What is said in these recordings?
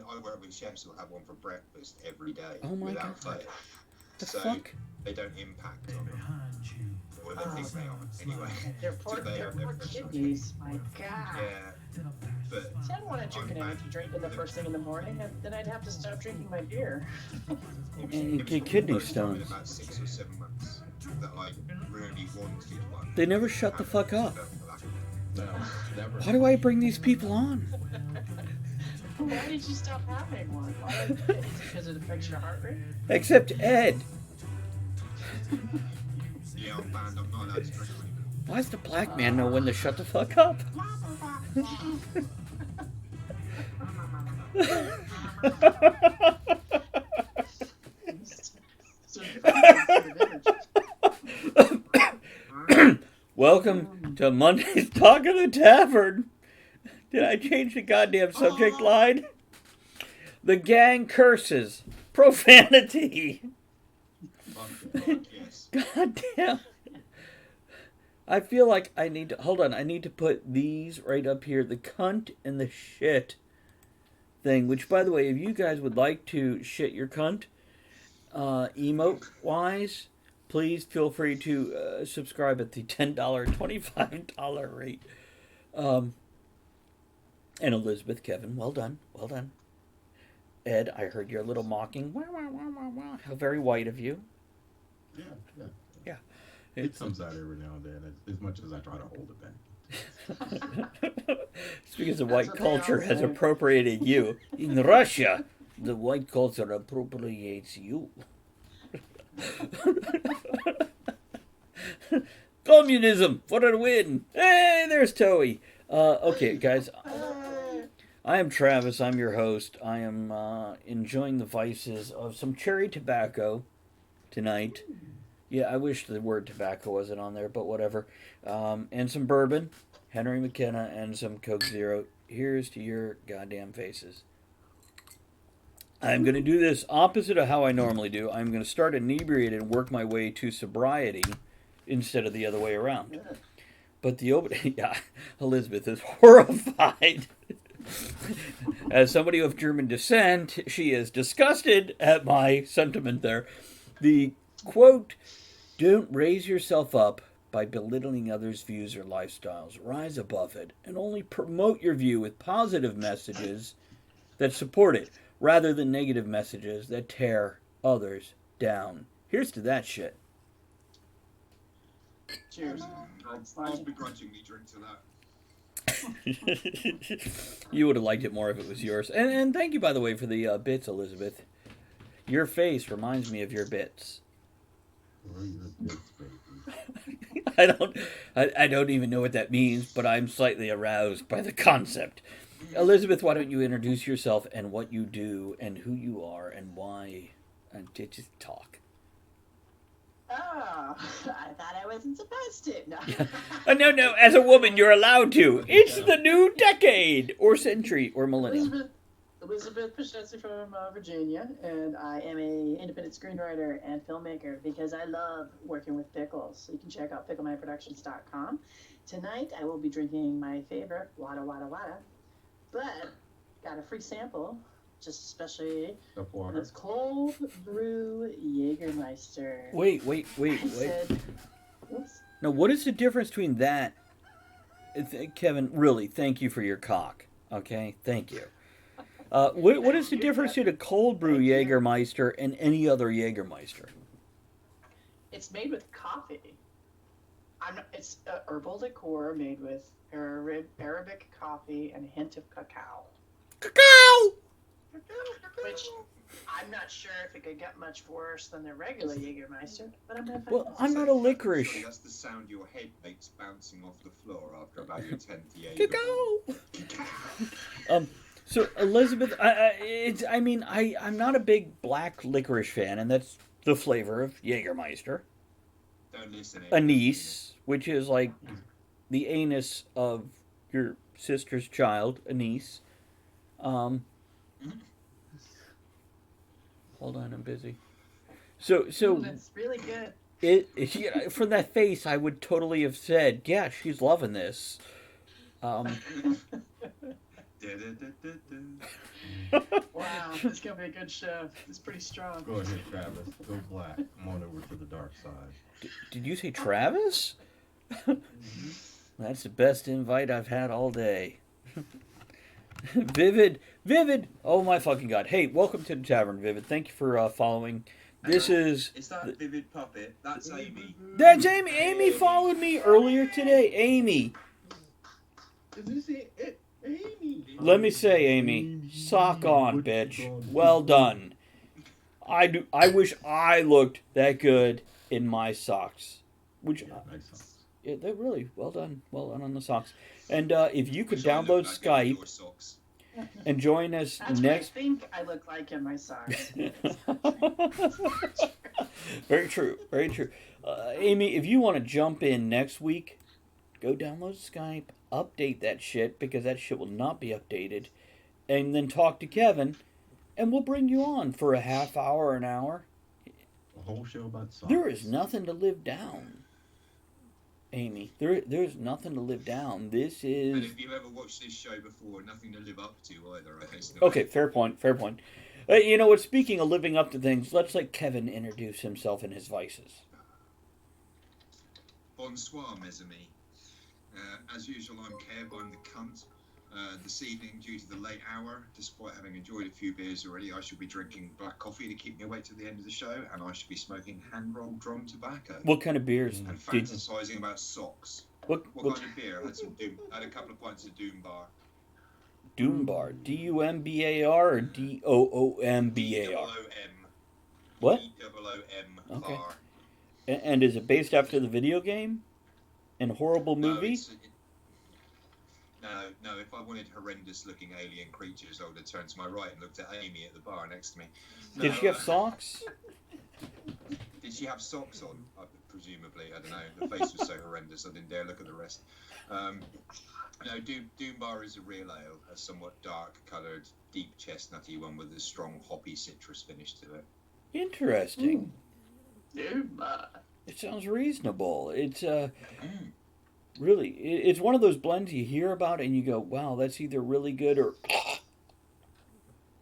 I work with chefs who have one for breakfast every day Oh my without god. fail. The So fuck? they don't impact on them. Or they think they aren't, anyway. They're So they poor have their personal kidneys. My God. Yeah, but See, I don't want to drink I'm an bad. energy drink in the first thing in the morning, and then I'd have to stop drinking my beer. And you It was get the kidney first time in stones. about 6 or 7 months that I really wanted one. They never shut the And fuck up. felt the lack of No, never. Why do I bring these people on? Why did you stop having one? Why? Is it because it affects your heart rate? Except Ed. Yeah, I'm banned. I'm not allowed to drink anymore. Why does the black man know when to shut the fuck up? Welcome to Monday's Talk of the Tavern. Did I change the goddamn subject line? The gang curses. Profanity. Fuck, yes. God damn. I feel like I need to... Hold on. I need to put these right up here. The cunt and the shit thing. Which, by the way, if you guys would like to shit your cunt, emote-wise, please feel free to subscribe at the $10, $25 rate. And Elizabeth, Kevin, well done. Well done. Ed, I heard your little mocking. Wah, wah, wah, wah, wah. How very white of you. Yeah, yeah. Yeah. It comes out every now and then, as much as I try to hold it back. It's because the That's white what they culture all has say. appropriated you. In Russia, the white culture appropriates you. Communism for a win. Hey, there's Toey. Okay, guys. I am Travis. I'm your host. I am enjoying the vices of some cherry tobacco tonight. Yeah, I wish the word tobacco wasn't on there, but whatever. And some bourbon, Henry McKenna, and some Coke Zero. Here's to your goddamn faces. I'm going to do this opposite of how I normally do. I'm going to start inebriated and work my way to sobriety instead of the other way around. But the opening, yeah, Elizabeth is horrified. As somebody of German descent, she is disgusted at my sentiment there. The quote, don't raise yourself up by belittling others' views or lifestyles. Rise above it and only promote your view with positive messages that support it, rather than negative messages that tear others down. Here's to that shit. Cheers. I'll begrudgingly drink to that. You would have liked it more if it was yours. And thank you, by the way, for the bits, Elizabeth. Your face reminds me of your bits. Or your bits, baby. I don't even know what that means, but I'm slightly aroused by the concept. Elizabeth, why don't you introduce yourself and what you do and who you are and why? And just talk. Oh, I thought I wasn't supposed to. No. No, as a woman, you're allowed to. It's the new decade, or century, or millennium. Elizabeth Pashetsky from Virginia, and I am a independent screenwriter and filmmaker because I love working with pickles. So you can check out picklemyproductions.com. Tonight, I will be drinking my favorite, Wada Wada Wada, but got a free sample, just especially Up on water. this cold brew Jägermeister. Wait. I said, oops. Now, what is the difference between that? Kevin, really, thank you for your cock. Okay, thank you. What is the difference between a cold brew Jägermeister and any other Jägermeister? It's made with coffee. It's a herbal liqueur made with Arabic coffee and a hint of cacao. Cacao! Which I'm not sure if it could get much worse than the regular Jägermeister, but I'm gonna find Well, out. I'm not a licorice. So that's the sound your head makes bouncing off the floor after about your 10th Jaeger. Cacao! So Elizabeth, I'm not a big black licorice fan, and that's the flavor of Jägermeister. Don't listen. Anise, which is like the anus of your sister's child, anise. Hold on, I'm busy. So That's really good. from that face, I would totally have said, yeah, she's loving this. Did Wow, this is gonna be a good show. It's pretty strong. Go ahead, Travis. Go black. Come on over to the dark side. Did you say Travis? That's the best invite I've had all day. Vivid. Oh my fucking god. Hey, welcome to the Tavern, Vivid. Thank you for following. This is that Vivid Puppet? That's Amy. That's Amy. Amy followed me earlier today. Amy. Is this it? Amy. Let me say, Amy, sock on, bitch. Well done. I wish I looked that good in my socks. Which, Yeah, nice socks. yeah, they're really well done. Well done on the socks. And if you could Wish I looked download like that in Skype your socks. and join us That's next. what I think I look like in my socks. Very true. Very true. Amy, if you want to jump in next week, go download Skype, update that shit because that shit will not be updated, and then talk to Kevin, and we'll bring you on for a half hour, an hour. A whole show about socks. There is nothing to live down, Amy. There's nothing to live down. This And is if you've ever watched this show before, nothing to live up to either. I guess. okay. Fair point. Fair point. You know what? Speaking of living up to things, let's let Kevin introduce himself and his vices. Bonsoir, mes amis. As usual, I'm Kev. I'm the cunt. This evening, due to the late hour, despite having enjoyed a few beers already, I shall be drinking black coffee to keep me awake till the end of the show, and I shall be smoking hand-rolled drum tobacco What kind of beers? and Did, fantasizing about socks. what What kind of beer? I had a couple of pints of Doom Bar. Doom Bar? DUMBAR or DOOMBAR? D-O-O-M. What? D-O-O-M. Okay. Bar. And is it based after the video game? And horrible movie? No, if I wanted horrendous-looking alien creatures, I would have turned to my right and looked at Amy at the bar next to me. No, Did she have socks? Did she have socks on? Presumably, I don't know. The face was so horrendous, I didn't dare look at the rest. No, Doom Bar is a real ale, a somewhat dark-coloured, deep chestnutty one with a strong hoppy citrus finish to it. Interesting. Dude, It sounds reasonable. It's really, it's one of those blends you hear about and you go, wow, that's either really good or.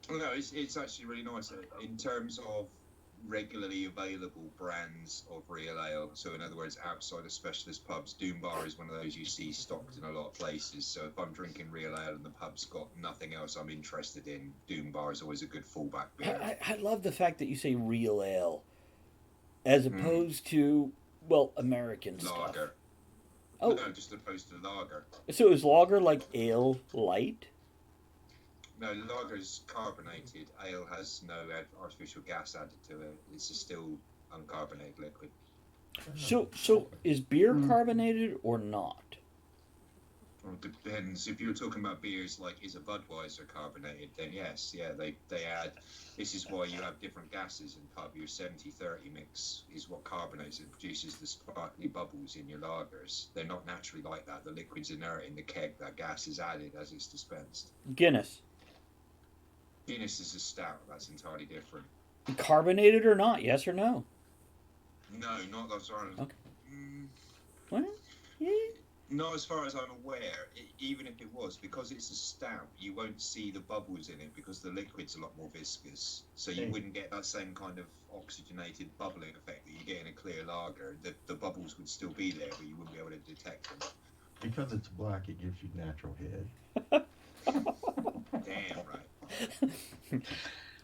Well, no, it's actually really nice in terms of regularly available brands of real ale. So, in other words, outside of specialist pubs, Doom Bar is one of those you see stocked in a lot of places. So, if I'm drinking real ale and the pub's got nothing else I'm interested in, Doom Bar is always a good fallback beer. I love the fact that you say real ale as opposed to, well, American stuff. Lager. Oh, No, just opposed to lager. so is lager like ale light? No, lager is carbonated. Ale has no artificial gas added to it. It's a still uncarbonated liquid. So is beer carbonated or not? Well, it depends. If you're talking about beers like is a Budweiser carbonated, then yes, yeah, they add. This is why you have different gases in pub. Your 70-30 mix is what carbonates and produces the sparkly bubbles in your lagers. They're not naturally like that. The liquid's inert in the keg. That gas is added as it's dispensed. Guinness. Guinness is a stout. That's entirely different. Carbonated or not? Yes or no? No, not those are. Okay. Mm, Well, yeah. Not as far as I'm aware. Even if it was, because it's a stout, you won't see the bubbles in it because the liquid's a lot more viscous. So you wouldn't get that same kind of oxygenated bubbling effect that you get in a clear lager. The bubbles would still be there, but you wouldn't be able to detect them. Because it's black, it gives you natural head. Damn right.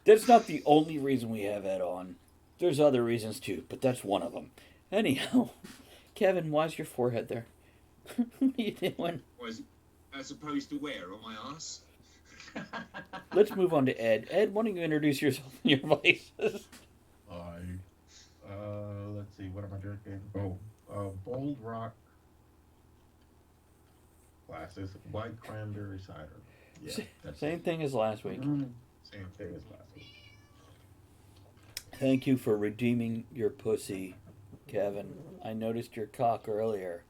That's not the only reason we have Ed on. There's other reasons too, but that's one of them. Anyhow, Kevin, why's your forehead there? What are you doing? As opposed to where? On my ass? Let's move on to Ed. Ed, why don't you introduce yourself and your vices? Let's see, what am I drinking? Bold Rock glasses, white cranberry cider. Yeah, that's Same thing as last week. Same thing as last week. Thank you for redeeming your pussy, Kevin. I noticed your cock earlier.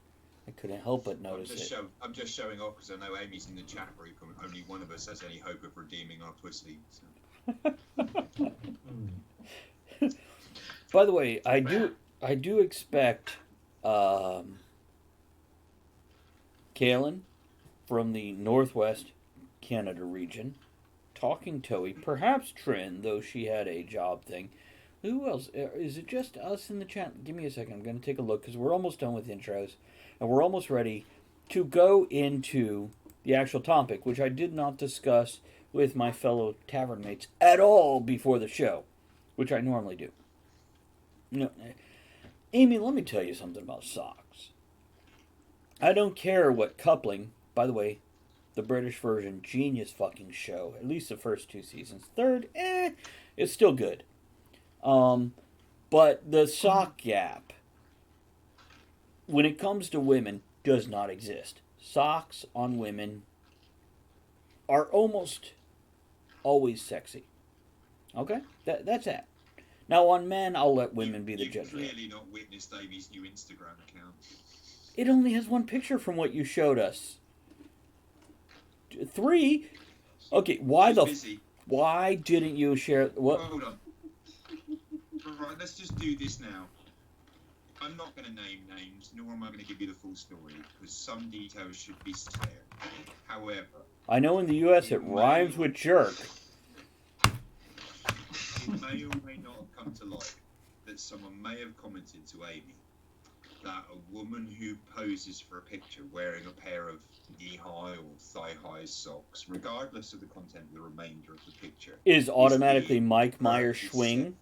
I couldn't help but notice it. I'm just showing off because I know Amy's in the chat group and only one of us has any hope of redeeming our pussy. So. By the way, I do expect Kalen from the Northwest Canada region. Talking Toei, perhaps Trin, though she had a job thing. Who else? Is it just us in the chat? Give me a second. I'm going to take a look because we're almost done with intros. And we're almost ready to go into the actual topic, which I did not discuss with my fellow tavern mates at all before the show, which I normally do. No, Amy, let me tell you something about socks. I don't care what coupling, by the way, the British version, genius fucking show, at least the first 2 seasons. Third, it's still good. But the sock gap, when it comes to women, does not exist. Socks on women are almost always sexy. Okay? That's that. Now on men, I'll let women be the judge. You've clearly not witnessed Amy's new Instagram account. It only has 1 picture from what you showed us. 3? Okay, why didn't you share what? Hold on. Right, let's just do this now. I'm not going to name names, nor am I going to give you the full story, because some details should be spared. However, I know in the U.S. it rhymes with jerk. It may or may not have come to light that someone may have commented to Amy that a woman who poses for a picture wearing a pair of knee-high or thigh-high socks, regardless of the content of the remainder of the picture, is automatically Mike Myers Schwing.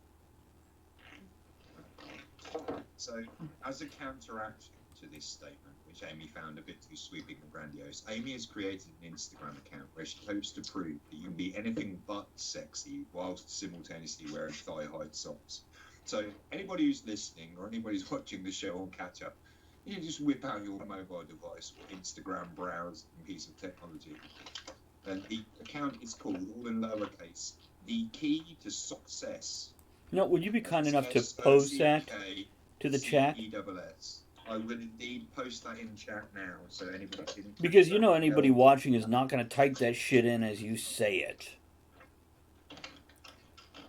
So, as a counteraction to this statement, which Amy found a bit too sweeping and grandiose, Amy has created an Instagram account where she hopes to prove that you can be anything but sexy whilst simultaneously wearing thigh-high socks. So, anybody who's listening or anybody who's watching the show on catch-up, you can just whip out your mobile device or Instagram browse piece of technology. And the account is called, all in lowercase, The Key to Success. You know, would you be kind enough to post that to the chat? I will indeed post that in chat now, so anybody can... Because you know anybody watching is not going to type that shit in as you say it.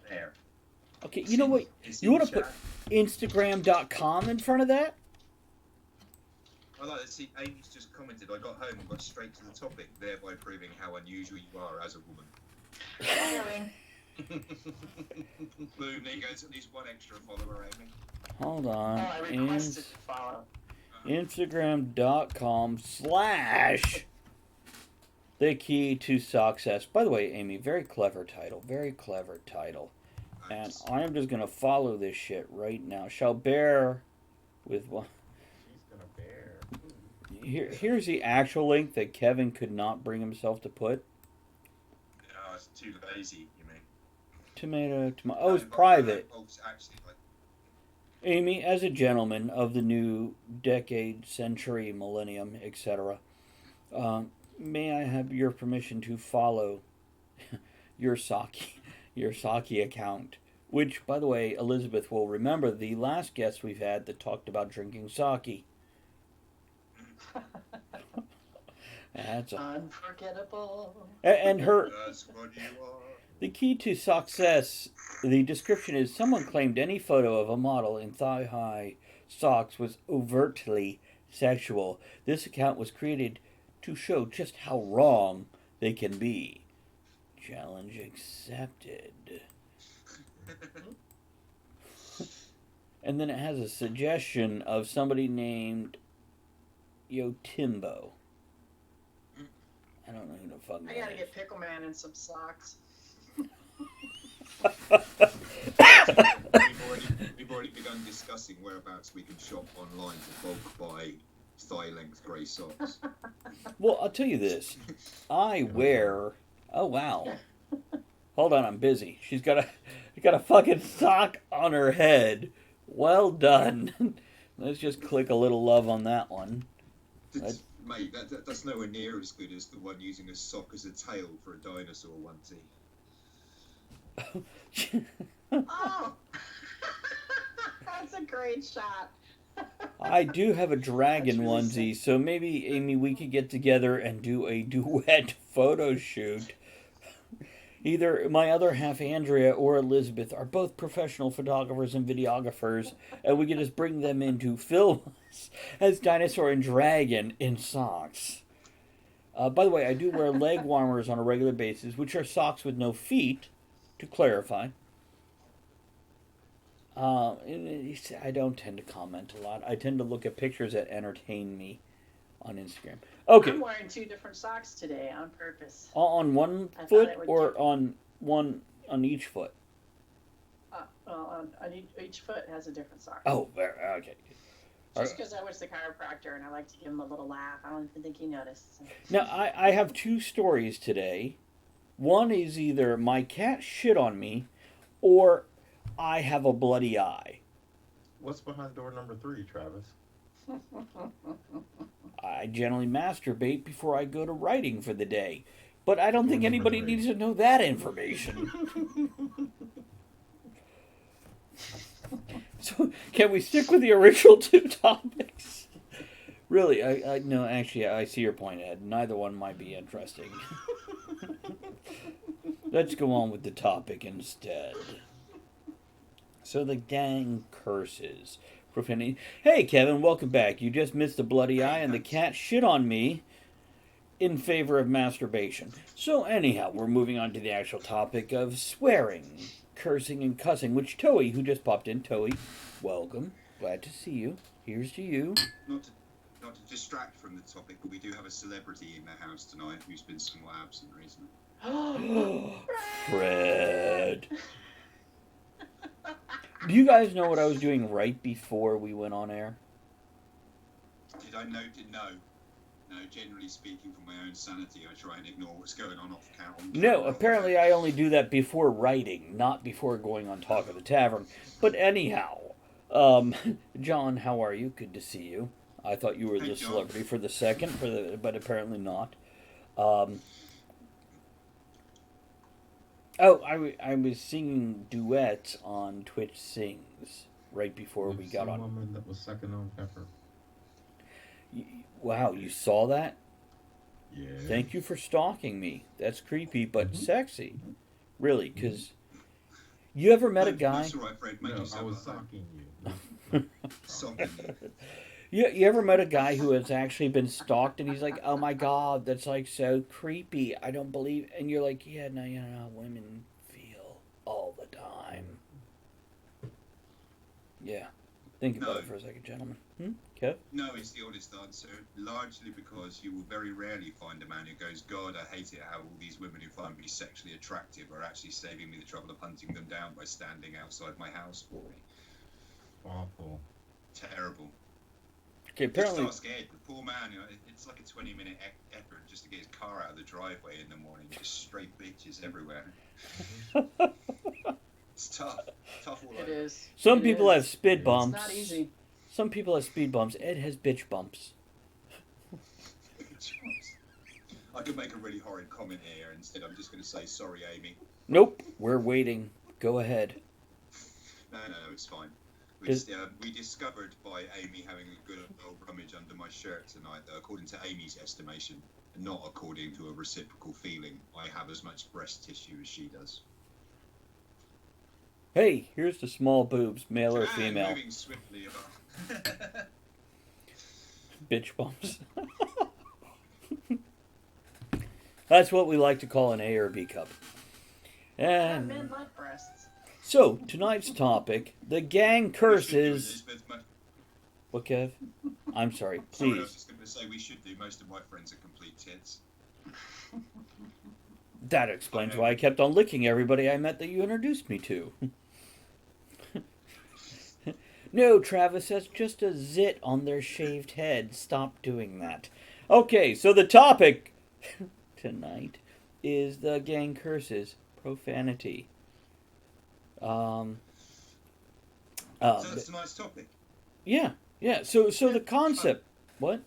There. Okay, you know what? You want to put Instagram.com in front of that? I like to see Amy's just commented, I got home and got straight to the topic, thereby proving how unusual you are as a woman. Boom, there you go, it's at least 1 extra follower, Amy. Hold on. I requested to follow. Instagram.com/ The Key to Success. By the way, Amy, very clever title. Very clever title. And I'm just going to follow this shit right now. Shall bear with one. She's gonna bear. Here's the actual link that Kevin could not bring himself to put. No, it's too lazy, you mean? Tomato. Oh, it's private. Actually, like... Amy, as a gentleman of the new decade, century, millennium, etc., may I have your permission to follow your Saki account? Which, by the way, Elizabeth will remember the last guest we've had that talked about drinking sake. That's unforgettable. And her. That's what you are. The key to success, the description is someone claimed any photo of a model in thigh-high socks was overtly sexual. This account was created to show just how wrong they can be. Challenge accepted. And then it has a suggestion of somebody named Yotimbo. I don't know who the fuck that is. I gotta get Pickle Man in some socks. We've already begun discussing whereabouts we can shop online to bulk buy thigh-length grey socks. Well, I'll tell you this. I wear... Oh, wow. Hold on, I'm busy. She's got a fucking sock on her head. Well done. Let's just click a little love on that one. Mate, that's nowhere near as good as the one using a sock as a tail for a dinosaur onesie. Oh! That's a great shot. I do have a dragon onesie, so maybe, Amy, we could get together and do a duet photo shoot. Either my other half, Andrea, or Elizabeth, are both professional photographers and videographers, and we can just bring them in to film us as Dinosaur and Dragon in socks. By the way, I do wear leg warmers on a regular basis, which are socks with no feet, to clarify. I don't tend to comment a lot. I tend to look at pictures that entertain me on Instagram. Okay. I'm wearing 2 different socks today on purpose. On one I thought foot it would or give- on one on each foot? Well, on each foot has a different sock. Oh, okay. Just because I was the chiropractor and I like to give him a little laugh. I don't even think he noticed. Now, I have 2 stories today. One is either my cat shit on me or I have a bloody eye. What's behind door number 3, Travis? I generally masturbate before I go to writing for the day. But I don't think Door number anybody 3. needs to know that information. So, can we stick with the original 2 topics? Really, I no, actually, I see your point, Ed. Neither one might be interesting. Let's go on with the topic instead. So the gang curses. Profanity. Hey, Kevin, welcome back. You just missed the bloody eye and the cat shit on me in favor of masturbation. So anyhow, we're moving on to the actual topic of swearing, cursing, and cussing, which Toei, who just popped in, Toei, welcome. Glad to see you. Here's to you. Not to distract from the topic, but we do have a celebrity in the house tonight who's been somewhat absent recently. Fred. Do you guys know what I was doing right before we went on air? Did I note it? No. No, generally speaking, for my own sanity, I try and ignore what's going on off camera. No, apparently I only do that before writing, not before going on Talk of the Tavern. But anyhow, John, how are you? Good to see you. I thought you were Hey, the John. celebrity for the second, but apparently not. I was singing duets on Twitch Sings right before we got on. Woman that was sucking on pepper. Wow, you saw that? Yeah. Thank you for stalking me. That's creepy, but sexy. Really, because you ever met a guy? That's all right, Fred. Make No, I yourself was at home. socking you. Socking you. You ever met a guy who has actually been stalked and he's like, oh my god, that's like so creepy. I don't believe. And you're like, yeah, no, you know how women feel all the time. Yeah. Think about No. it for a second, gentlemen. Kev? No, it's the honest answer. Largely because you will very rarely find a man who goes, God, I hate it how all these women who find me sexually attractive are actually saving me the trouble of hunting them down by standing outside my house for me. Awful. Terrible. Okay, Just apparently. ask Ed, the poor man, you know, it's like a 20-minute effort just to get his car out of the driveway in the morning. Just straight bitches everywhere. It's tough. Tough all It over. is. Some It people is. have speed It's bumps. not easy. Some people have speed bumps. Ed has bitch bumps. I could make a really horrid comment here. Instead, I'm just going to say, sorry, Amy. Nope, we're waiting. Go ahead. No, it's fine. Does- We discovered by Amy having a good old rummage under my shirt tonight that according to Amy's estimation, and not according to a reciprocal feeling, I have as much breast tissue as she does. Hey, here's the small boobs, male or And female. moving swiftly about. Bitch bumps. That's what we like to call an A or B cup. Men And love breasts. so, tonight's topic, the gang curses... What, Kev? I'm sorry, Sorry, I was please. just going to say we should do. Most of my friends are complete tits. That explains why I kept on licking everybody I met that you introduced me to. No, Travis, that's just a zit on their shaved head. Stop doing that. Okay, so the topic tonight is the gang curses, profanity. So that's a nice topic. Yeah. So the concept. What?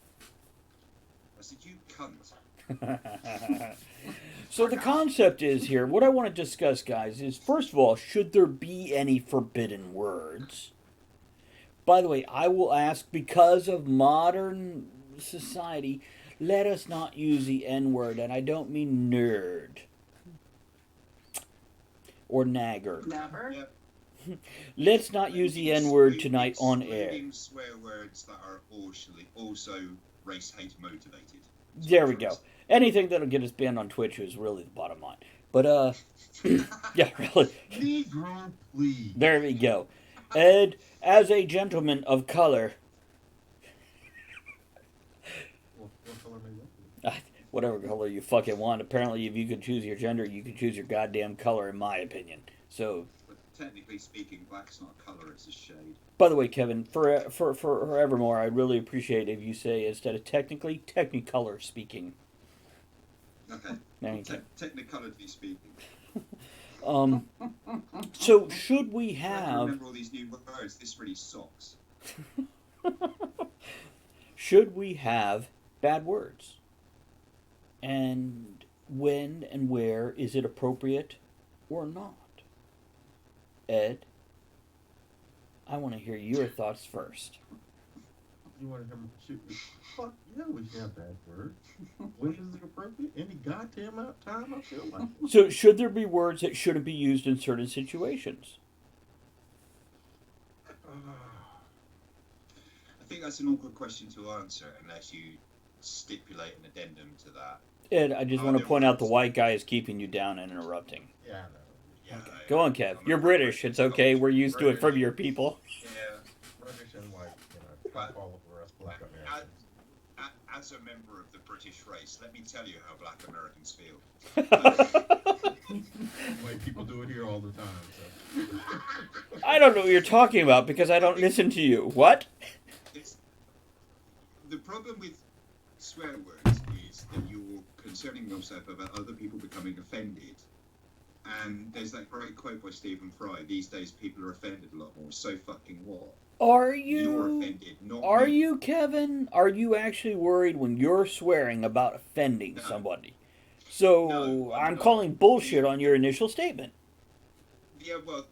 I said, you cunt. So the concept is here. What I want to discuss, guys, is first of all, should there be any forbidden words? By the way, I will ask, because of modern society, let us not use the N-word, and I don't mean nerd or nagger. Never. Yeah. Let's not use the N-word tonight on air. Excluding swear words that are also race hate motivated. There we go. Anything that'll get us banned on Twitch is really the bottom line. But, yeah, really. Negro, please. There we go. Ed, as a gentleman of color, What color may that be? whatever color you fucking want, apparently if you could choose your gender, you could choose your goddamn color, in my opinion. So, But technically speaking, black's not a color; it's a shade. by the way, Kevin, for forevermore, I'd really appreciate if you say, instead of technically, technicolor speaking. Okay. Thank you. Technically speaking. So should we I have... remember all these new words. This really sucks. Should we have bad words? And when and where is it appropriate or not? Ed, I want to hear your thoughts first. You want to hear me shoot me? Fuck yeah, we should have bad words. When is it appropriate? Any goddamn time I feel like it. So should there be words that shouldn't be used in certain situations? I think that's an awkward question to answer unless you stipulate an addendum to that. Ed, I just want to point out the white guy is keeping you down and interrupting. Yeah, I know. Yeah, Go on, Kev. You're British. It's okay. We're used to it from your people. Yeah. British and white, But- all over us black Americans. As a member of the British race, let me tell you how Black Americans feel. White people do it here all the time. So. I don't know what you're talking about because I don't listen to you. What? It's the problem with swear words is that you're concerning yourself about other people becoming offended. And there's that great quote by Stephen Fry: "These days, people are offended a lot more. So fucking what? Are You're you? offended, not Are me." you, Kevin? Are you actually worried when you're swearing about offending No. somebody? So No, I'm I'm not. calling bullshit on your initial statement. Yeah, well,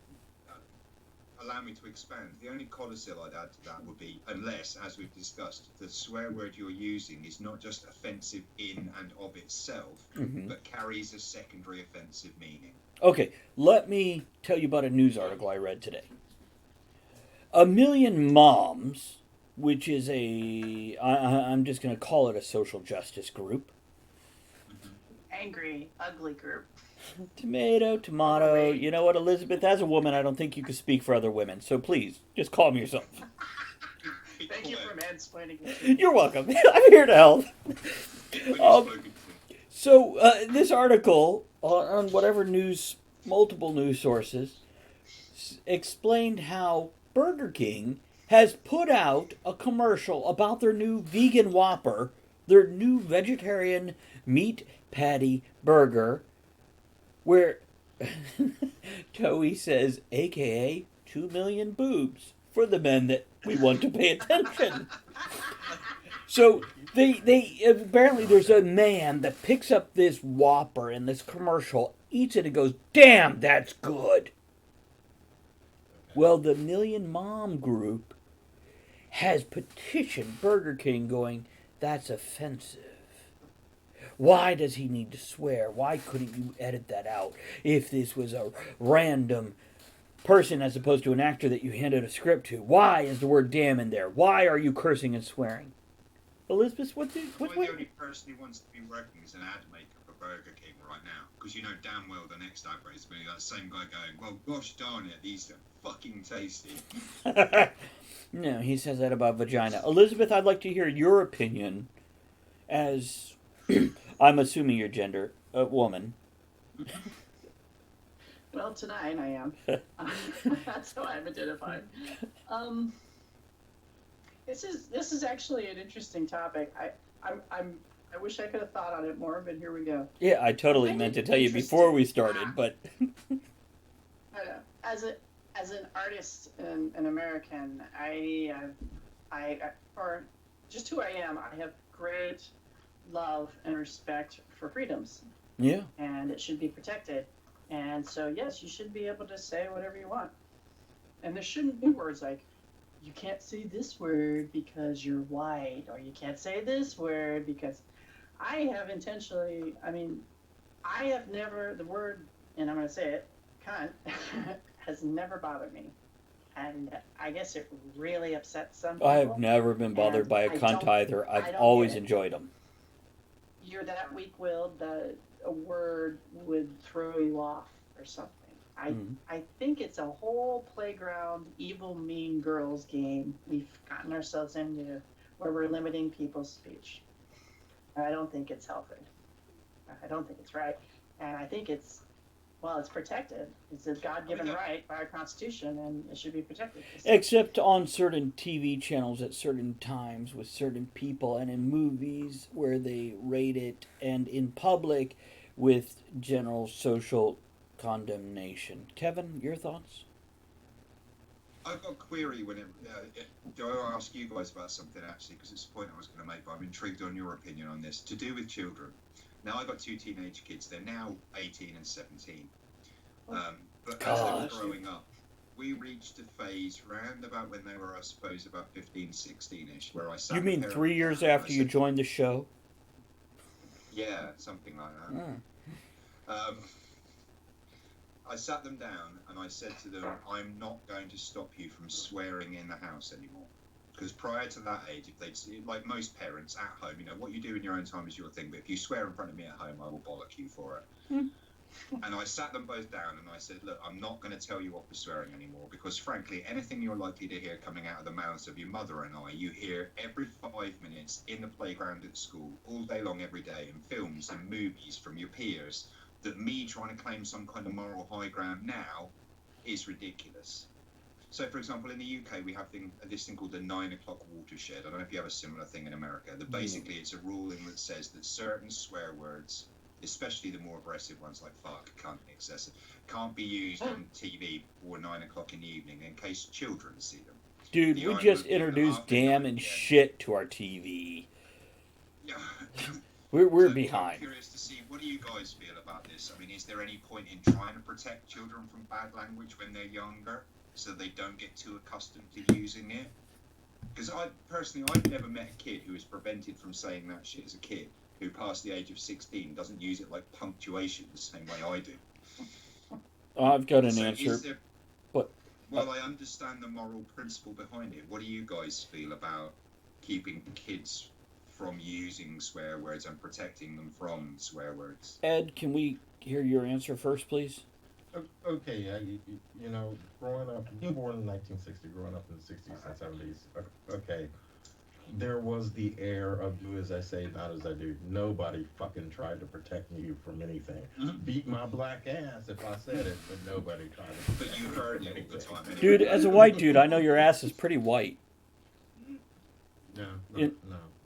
allow me to expand. The only codicil I'd add to that would be, unless, as we've discussed, the swear word you're using is not just offensive in and of itself, Mhm. but carries a secondary offensive meaning. Okay, let me tell you about a news article I read today. A Million Moms, which is I'm just going to call it a social justice group. Angry, ugly group. Tomato, tomato. You know what, Elizabeth? As a woman, I don't think you can speak for other women. So please, just calm yourself. Thank you for mansplaining. You're welcome. I'm here to help. When Um, you've spoken to. So this article on whatever multiple news sources, explained how Burger King has put out a commercial about their new vegan Whopper, their new vegetarian meat patty burger, where Toei says, AKA 2 million boobs for the men that we want to pay attention. So they apparently there's a man that picks up this Whopper in this commercial, eats it, and goes, "Damn, that's good." Well, the Million Mom group has petitioned Burger King, going, "That's offensive. Why does he need to swear? Why couldn't you edit that out? If this was a random person as opposed to an actor that you handed a script to, why is the word damn in there? Why are you cursing and swearing?" Elizabeth, I'm the only person who wants to be working as an ad maker for Burger King right now, because you know damn well the next ad break is going to be that same guy going, "Well, gosh darn it, these are fucking tasty." No, he says that about vagina. Elizabeth, I'd like to hear your opinion as, I'm assuming your gender, a woman. Well, tonight I am. That's how I'm identified. This is actually an interesting topic. I wish I could have thought on it more, but here we go. Yeah, I totally meant to tell you before we started, but I know. As an artist and an American, or just who I am, I have great love and respect for freedoms, yeah. and it should be protected. And so, yes, you should be able to say whatever you want. And there shouldn't be words like, "You can't say this word because you're white," or "You can't say this word because..." I have never, the word, and I'm going to say it, cunt, has never bothered me. And I guess it really upsets some people. I have never been bothered And by a I cunt don't- either. I I've don't always get it. enjoyed them. you're that weak-willed that a word would throw you off or something. I think it's a whole playground, evil, mean girls game we've gotten ourselves into where we're limiting people's speech. I don't think it's healthy. I don't think it's right. And I think it's protected. It's a God-given right by our Constitution, and it should be protected. Except on certain TV channels at certain times with certain people, and in movies where they rate it, and in public with general social condemnation. Kevin, your thoughts? I've got a query do I ask you guys about something actually, because it's a point I was going to make, but I'm intrigued on your opinion on this, to do with children. Now, I've got 2 teenage kids. They're now 18 and 17. But as they were growing up, we reached a phase round about when they were, I suppose, about 15, 16-ish, where I sat. You mean 3 years after you joined the show? Yeah, something like that. I sat them down and I said to them, I'm not going to stop you from swearing in the house anymore. Because prior to that age, if they'd, like most parents at home, what you do in your own time is your thing, but if you swear in front of me at home, I will bollock you for it. And I sat them both down and I said, look, I'm not going to tell you off for swearing anymore, because frankly, anything you're likely to hear coming out of the mouths of your mother and I, you hear every 5 minutes in the playground at school, all day long, every day, in films and movies from your peers, that me trying to claim some kind of moral high ground now is ridiculous. So, for example, in the UK, we have this thing called the 9 o'clock watershed. I don't know if you have a similar thing in America. Basically, it's a ruling that says that certain swear words, especially the more aggressive ones like fuck, cunt, excessive, can't be used on TV or 9 o'clock in the evening in case children see them. Dude, we just introduced damn and shit to our TV. Yeah. We're so behind. I'm curious to see, what do you guys feel about this? I mean, is there any point in trying to protect children from bad language when they're younger, so they don't get too accustomed to using it? Because I've never met a kid who was prevented from saying that shit as a kid, who past the age of 16 doesn't use it like punctuation the same way I do. I've got an answer. While I understand the moral principle behind it, what do you guys feel about keeping kids from using swear words and protecting them from swear words? Ed, can we hear your answer first, please? Okay, growing up, you were born in 1960, growing up in the 60s and 70s. Okay, there was the air of do as I say, not as I do. Nobody fucking tried to protect me from anything. Beat my black ass if I said it, but nobody tried to. But you heard it all the time. Anyway. Dude, as a white dude, I know your ass is pretty white. No.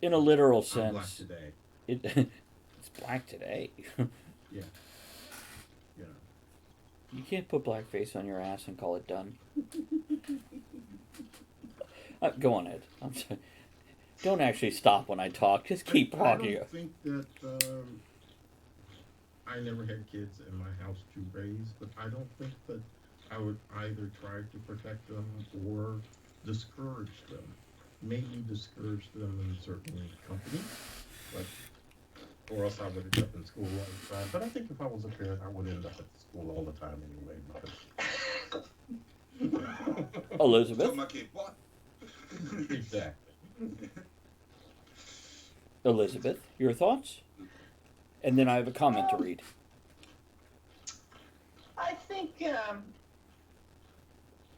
In a literal I'm black sense. today. It's black today. Yeah. You can't put blackface on your ass and call it done. Go on, Ed. I'm sorry. Don't actually stop when I talk. Just keep talking. I don't think that I never had kids in my house to raise, but I don't think that I would either try to protect them or discourage them. Maybe discourage them in certain companies, or else I would end up in school all the time. But I think if I was a parent, I would end up at school all the time anyway. Elizabeth? Tell my kid, what? Exactly. Elizabeth, your thoughts? And then I have a comment to read. I think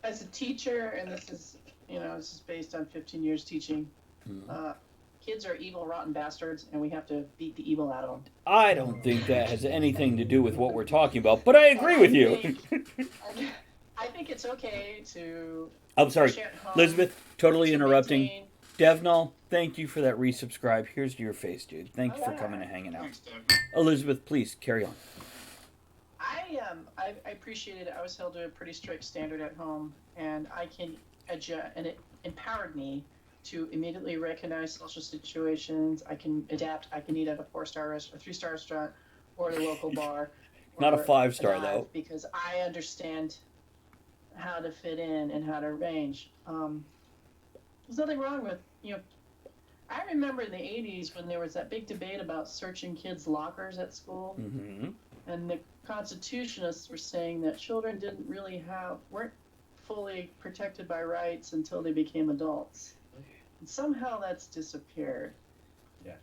as a teacher, and this is based on 15 years teaching, kids are evil, rotten bastards, and we have to beat the evil out of them. I don't think that has anything to do with what we're talking about, but I agree with you. I think it's okay to... I'm sorry, Elizabeth, totally interrupting. Devnall, thank you for that resubscribe. Here's to your face, dude. Thank you for coming and hanging out. Elizabeth, please, carry on. I appreciate it. I was held to a pretty strict standard at home, and I can adjust, and it empowered me to immediately recognize social situations. I can adapt. I can eat at a 4-star restaurant, a 3-star restaurant, or at a local bar. Not a 5-star, though. Because I understand how to fit in and how to arrange. There's nothing wrong with, I remember in the 80s when there was that big debate about searching kids' lockers at school. Mm-hmm. And the constitutionists were saying that children weren't fully protected by rights until they became adults. And somehow that's disappeared. Yeah.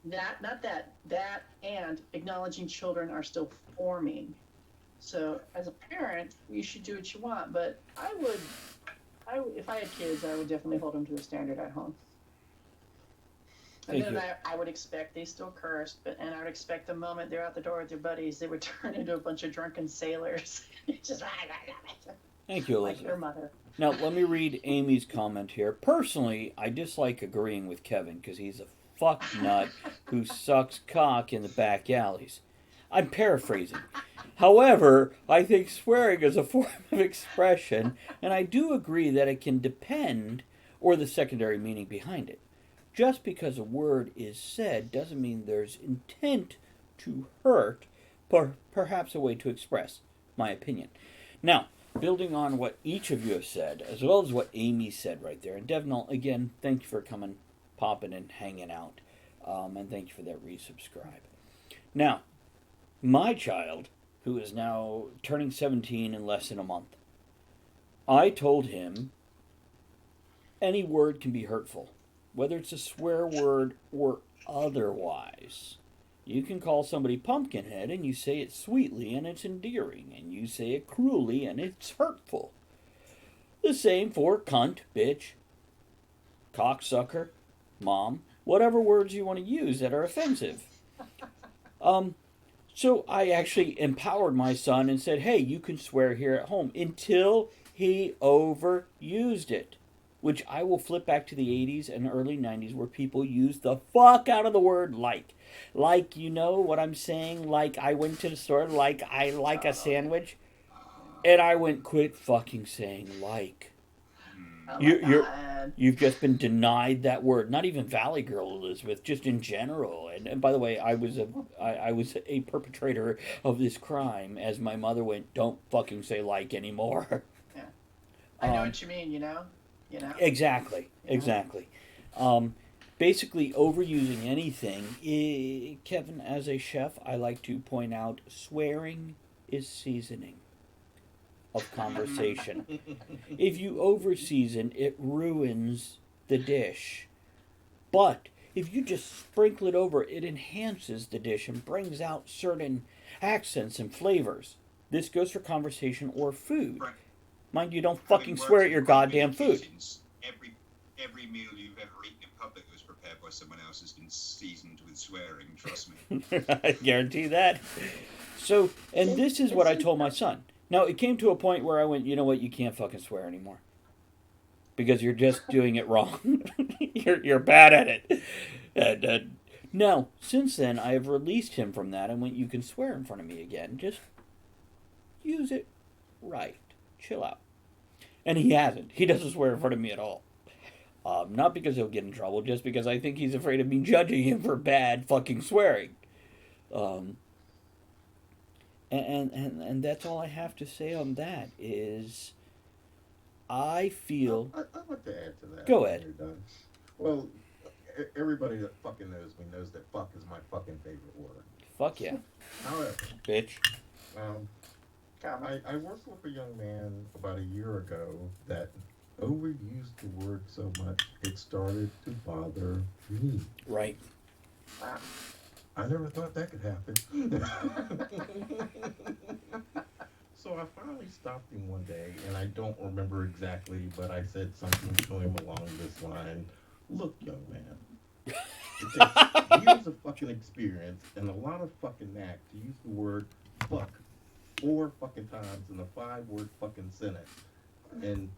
That and acknowledging children are still forming. So as a parent, you should do what you want, but if I had kids, I would definitely hold them to a standard at home. And Thank then you. I would expect they still cursed, and I would expect the moment they're out the door with their buddies, they would turn into a bunch of drunken sailors, just Thank you, like their Elizabeth. mother. Now, let me read Amy's comment here. Personally, I dislike agreeing with Kevin because he's a fuck nut who sucks cock in the back alleys. I'm paraphrasing. However, I think swearing is a form of expression, and I do agree that it can depend or the secondary meaning behind it. Just because a word is said doesn't mean there's intent to hurt, perhaps a way to express my opinion. Now, building on what each of you have said, as well as what Amy said right there, and Devnal, again, thank you for coming, popping, and hanging out, and thank you for that resubscribe. Now, my child, who is now turning 17 in less than a month, I told him any word can be hurtful, whether it's a swear word or otherwise. You can call somebody pumpkinhead and you say it sweetly and it's endearing, and you say it cruelly and it's hurtful. The same for cunt, bitch, cocksucker, mom, whatever words you want to use that are offensive. So I actually empowered my son and said, hey, you can swear here at home until he overused it. Which I will flip back to the 80s and early 90s where people used the fuck out of the word like. Like, you know what I'm saying? Like, I went to the store, like, I like a sandwich. And I went, quit fucking saying like. Oh my You're God. you've just been denied that word. Not even Valley Girl, Elizabeth, just in general. And by the way, I was a perpetrator of this crime. As my mother went, don't fucking say like anymore. Yeah. I know Um, what you mean, You know? exactly, You know? exactly. Um, basically, overusing anything. Kevin, as a chef, I like to point out swearing is seasoning of conversation. If you overseason, it ruins the dish. But if you just sprinkle it over, it enhances the dish and brings out certain accents and flavors. This goes for conversation or food. Right. Mind you, don't Having fucking swear worked at in your quite many goddamn food. kitchens, every meal you've ever eaten in public was prepared by someone else has been seasoned with swearing. Trust me. I guarantee that. So, and this is what I told my son. Now, it came to a point where I went, you know what, you can't fucking swear anymore. Because you're just doing it wrong. you're bad at it. And now, since then, I have released him from that and went, you can swear in front of me again. Just use it right. Chill out. And he hasn't. He doesn't swear in front of me at all. Not because he'll get in trouble, just because I think he's afraid of me judging him for bad fucking swearing. Um, and that's all I have to say on that is I feel. I'd like to add to that. Go when ahead. you're done. Well, everybody that fucking knows me knows that fuck is my fucking favorite word. Fuck yeah, However, bitch. um, I worked with a young man about a year ago that overused the word so much it started to bother me. Right. Wow. I never thought that could happen. So I finally stopped him one day, and I don't remember exactly, but I said something to him along this line. Look, young man, it takes years of fucking experience and a lot of fucking knack to use the word fuck 4 fucking times in a 5-word fucking sentence, and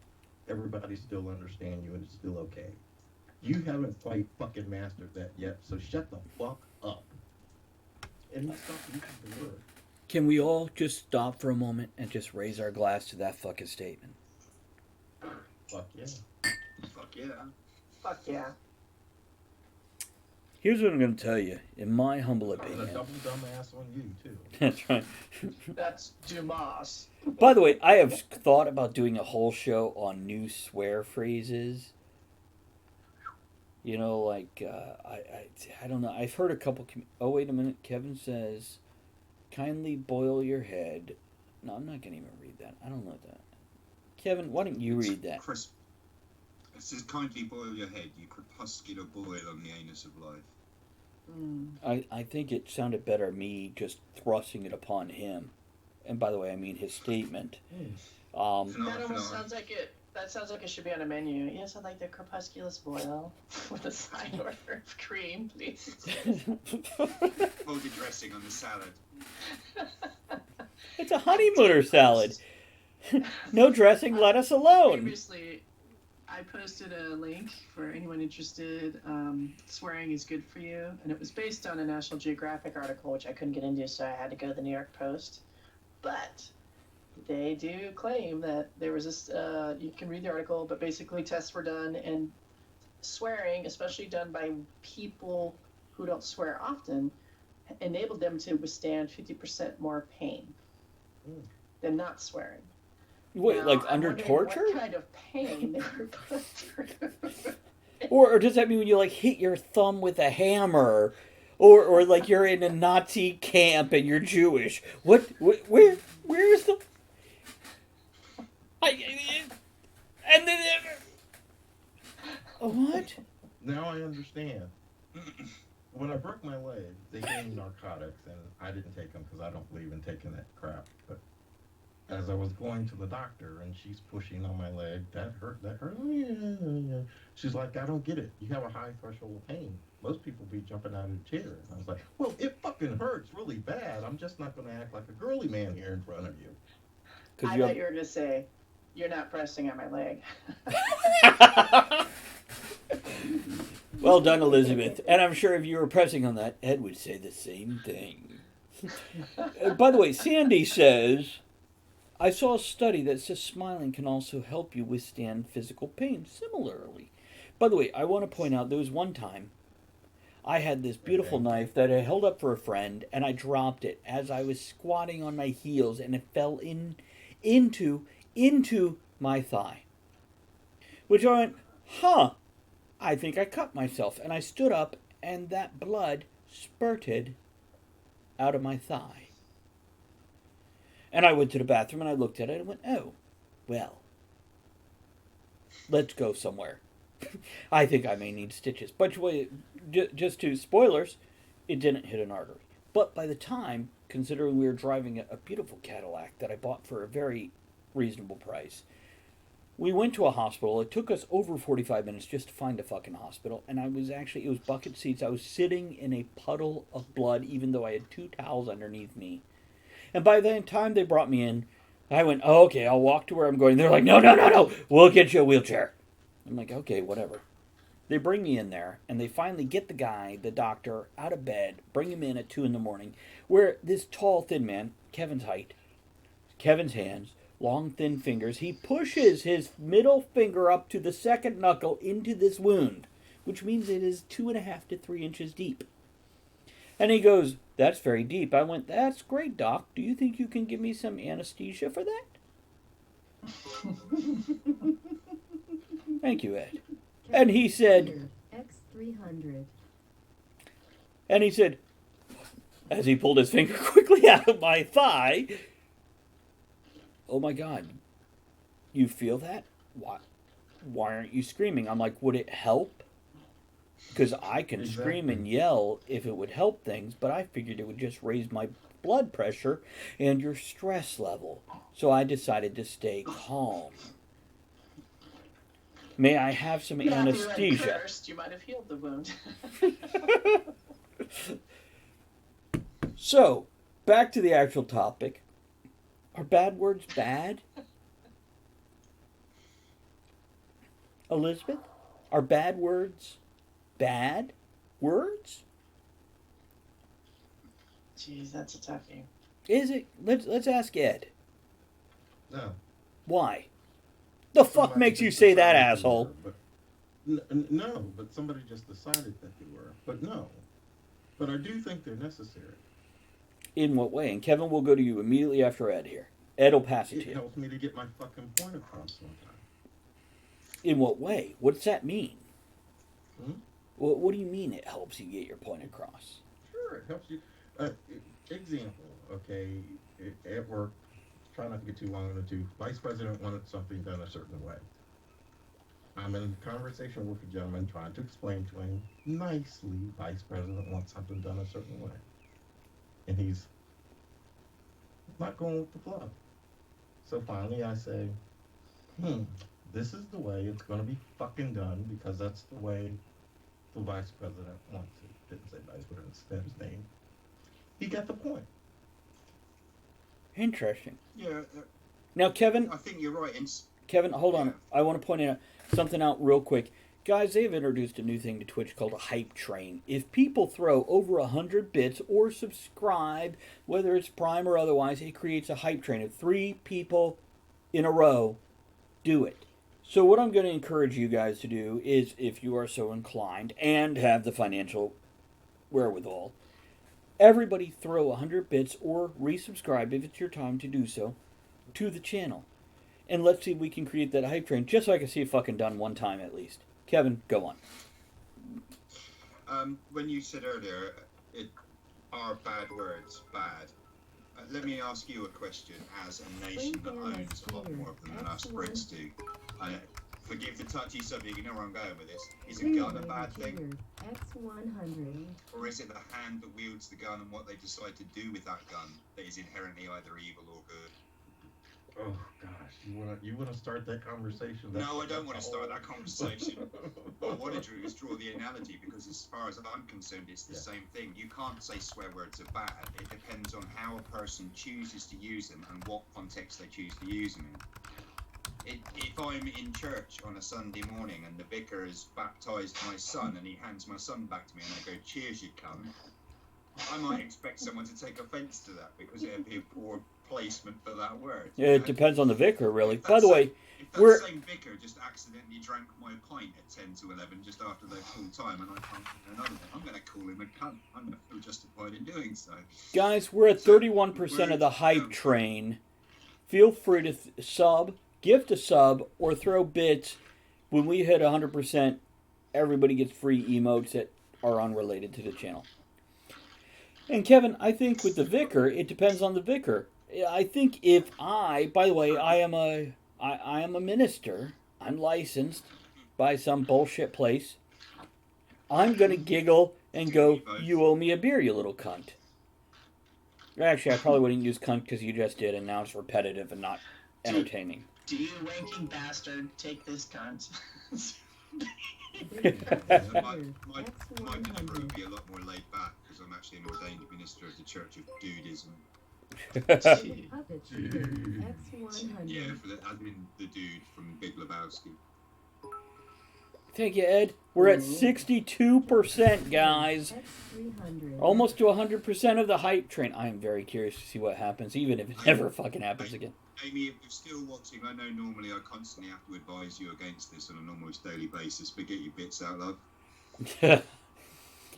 everybody still understand you and it's still okay. You haven't quite fucking mastered that yet, so shut the fuck up. And he stopped using the word. Can we all just stop for a moment and just raise our glass to that fucking statement? Fuck yeah. Fuck yeah. Fuck yeah. Here's what I'm going to tell you, in my humble And a opinion. double dumbass on you, too. That's right. That's Dumas. By the way, I have thought about doing a whole show on new swear phrases. You know, like I don't know. I've heard a couple. Oh wait a minute. Kevin says, "Kindly boil your head." No, I'm not gonna even read that. I don't know that. Kevin, why don't you read that? Chris, it says, kindly boil your head, you crepuscular boil on the anus of life. I think it sounded better me just thrusting it upon him. And by the way, I mean his statement. That almost sounds like it. That sounds like it should be on a menu. Yes, I'd like the crepusculous boil with a side order of cream, please. Hold your dressing on the salad. It's a honeymooner salad. No dressing, let us alone. Previously, I posted a link for anyone interested. Swearing is good for you, and it was based on a National Geographic article, which I couldn't get into, so I had to go to the New York Post. But they do claim that there was this. You can read the article, but basically tests were done, and swearing, especially done by people who don't swear often, enabled them to withstand 50% more pain than not swearing. Wait, Now, like I'm under wondering torture? What kind of pain they were put through? Or does that mean when you like hit your thumb with a hammer? Or like you're in a Nazi camp and you're Jewish? Where's the... And then... What? Now I understand. When I broke my leg, they gave me narcotics, and I didn't take them because I don't believe in taking that crap. But as I was going to the doctor, and she's pushing on my leg, that hurt. Yeah. She's like, I don't get it. You have a high threshold of pain. Most people be jumping out of the chair. And I was like, well, it fucking hurts really bad. I'm just not going to act like a girly man here in front of you. I thought you were going to say, you're not pressing on my leg. Well done, Elizabeth. And I'm sure if you were pressing on that, Ed would say the same thing. By the way, Sandy says, I saw a study that says smiling can also help you withstand physical pain similarly. By the way, I want to point out there was one time I had this beautiful knife that I held up for a friend, and I dropped it as I was squatting on my heels, and it fell into my thigh. Which I went, I think I cut myself. And I stood up, and that blood spurted out of my thigh. And I went to the bathroom, and I looked at it, and went, oh, well, let's go somewhere. I think I may need stitches. But just to spoilers, it didn't hit an artery. But by the time, considering we were driving a beautiful Cadillac that I bought for a very reasonable price, we went to a hospital. It took us over 45 minutes just to find a fucking hospital. And it was bucket seats. I was sitting in a puddle of blood, even though I had 2 towels underneath me. And by the time they brought me in, I went, oh, okay, I'll walk to where I'm going. They're like, no, we'll get you a wheelchair. I'm like, okay, whatever. They bring me in there, and they finally get the doctor, out of bed, bring him in at 2 in the morning, where this tall, thin man, Kevin's height, Kevin's hands, long, thin fingers, he pushes his middle finger up to the second knuckle into this wound, which means it is 2.5 to 3 inches deep. And he goes, that's very deep. I went, that's great, Doc. Do you think you can give me some anesthesia for that? Thank you, Ed. And he said, X300. And he said, as he pulled his finger quickly out of my thigh, oh my God, you feel that? Why aren't you screaming? I'm like, would it help? Because I can scream and yell if it would help things, but I figured it would just raise my blood pressure and your stress level. So I decided to stay calm. May I have some anesthesia? If you had cursed, you might have healed the wound. So, back to the actual topic. Are bad words bad? Elizabeth? Are bad words bad words? Jeez, that's a toughie. Is it? Let's ask Ed. No. Why? The fuck makes you say that, asshole? No, but somebody just decided that they were. But no. But I do think they're necessary. In what way? And Kevin will go to you immediately after Ed here. Ed will pass it to It you. helps me to get my fucking point across sometimes. In what way? What's that mean? Hmm? What do you mean it helps you get your point across? Sure, it helps you. Example, okay, at work, try not to get too long on the tooth. Vice president wanted something done a certain way. I'm in a conversation with a gentleman trying to explain to him nicely, Vice President wants something done a certain way. And he's not going with the flow. So finally I say, hmm, this is the way it's going to be fucking done because that's the way the Vice President wants it. Didn't say Vice President, said his name. He got the point. Interesting. Yeah, Now, Kevin, I think you're right. Kevin, hold on. Yeah. I want to point out something out real quick. Guys, they've introduced a new thing to Twitch called a hype train. If people throw over 100 bits or subscribe, whether it's Prime or otherwise, it creates a hype train of 3 people in a row do it. So what I'm going to encourage you guys to do is, if you are so inclined and have the financial wherewithal, everybody throw 100 bits or resubscribe if it's your time to do so to the channel. And let's see if we can create that hype train, just so I can see it fucking done one time at least. Kevin, go on. When you said earlier, are bad words bad? Let me ask you a question. As a nation that owns a lot more of them than us Brits do, forgive the touchy subject. You know where I'm going with this. Is a gun a bad thing? X100. Or is it the hand that wields the gun and what they decide to do with that gun that is inherently either evil or good? Oh gosh, you wanna start that conversation? No, I don't want to start that conversation. What I want to do is draw the analogy because, as far as I'm concerned, it's the same thing. You can't say swear words are bad. It depends on how a person chooses to use them and what context they choose to use them in. If I'm in church on a Sunday morning and the vicar has baptised my son and he hands my son back to me and I go, "Cheers, you cunt," I might expect someone to take offence to that because it'd be a poor placement for that word. Yeah, it depends on the vicar, really. If By the way, if that we're same vicar just accidentally drank my pint at 10 to 11 just after their full time and I can't do another one, I'm going to call him a cunt. I'm going to feel justified in doing so. guys, we're at 31% of the hype train. Feel free to sub, gift a sub, or throw bits. When we hit 100%, everybody gets free emotes that are unrelated to the channel. And Kevin, I think with the vicar, it depends on the vicar. I think if by the way, I am a minister. I'm licensed by some bullshit place. I'm gonna giggle and go, "You owe me a beer, you little cunt." Actually, I probably wouldn't use cunt because you just did, and now it's repetitive and not entertaining. Do you wanking bastard take this cunt? My delivery would be a lot more laid back because I'm actually an ordained minister of the Church of Dudism. Puppet Shooter. X100. Yeah, I've been the dude from Big Lebowski. Thank you, Ed. We're at 62%, guys. X300. Almost to 100% of the hype train. I am very curious to see what happens, even if it never fucking happens again. Amy, if you're still watching, I know normally I constantly have to advise you against this on an almost daily basis, but get your bits out, love.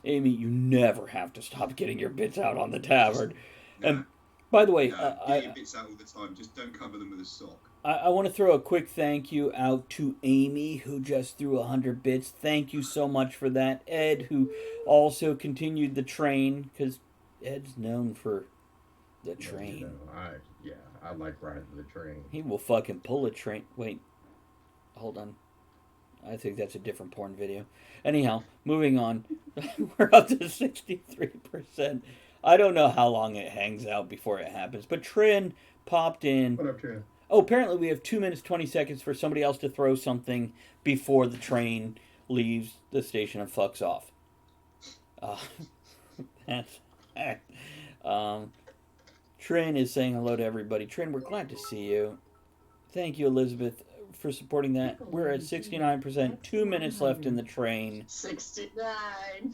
Amy, you never have to stop getting your bits out on the tavern. Nah, And by the way, get your bits out all the time. Just don't cover them with a sock. I want to throw a quick thank you out to Amy, who just threw 100 bits. Thank you so much for that. Ed, who also continued the train, because Ed's known for the train. You know, I like riding the train. He will fucking pull a train. Wait, hold on. I think that's a different porn video. Anyhow, moving on. We're up to 63%. I don't know how long it hangs out before it happens, but Trin popped in. What up, Trin? Oh, apparently we have 2 minutes, 20 seconds for somebody else to throw something before the train leaves the station and fucks off. That's... Trin is saying hello to everybody. Trin, we're glad to see you. Thank you, Elizabeth, for supporting that. We're at 69%. 2 minutes left in the train. 69.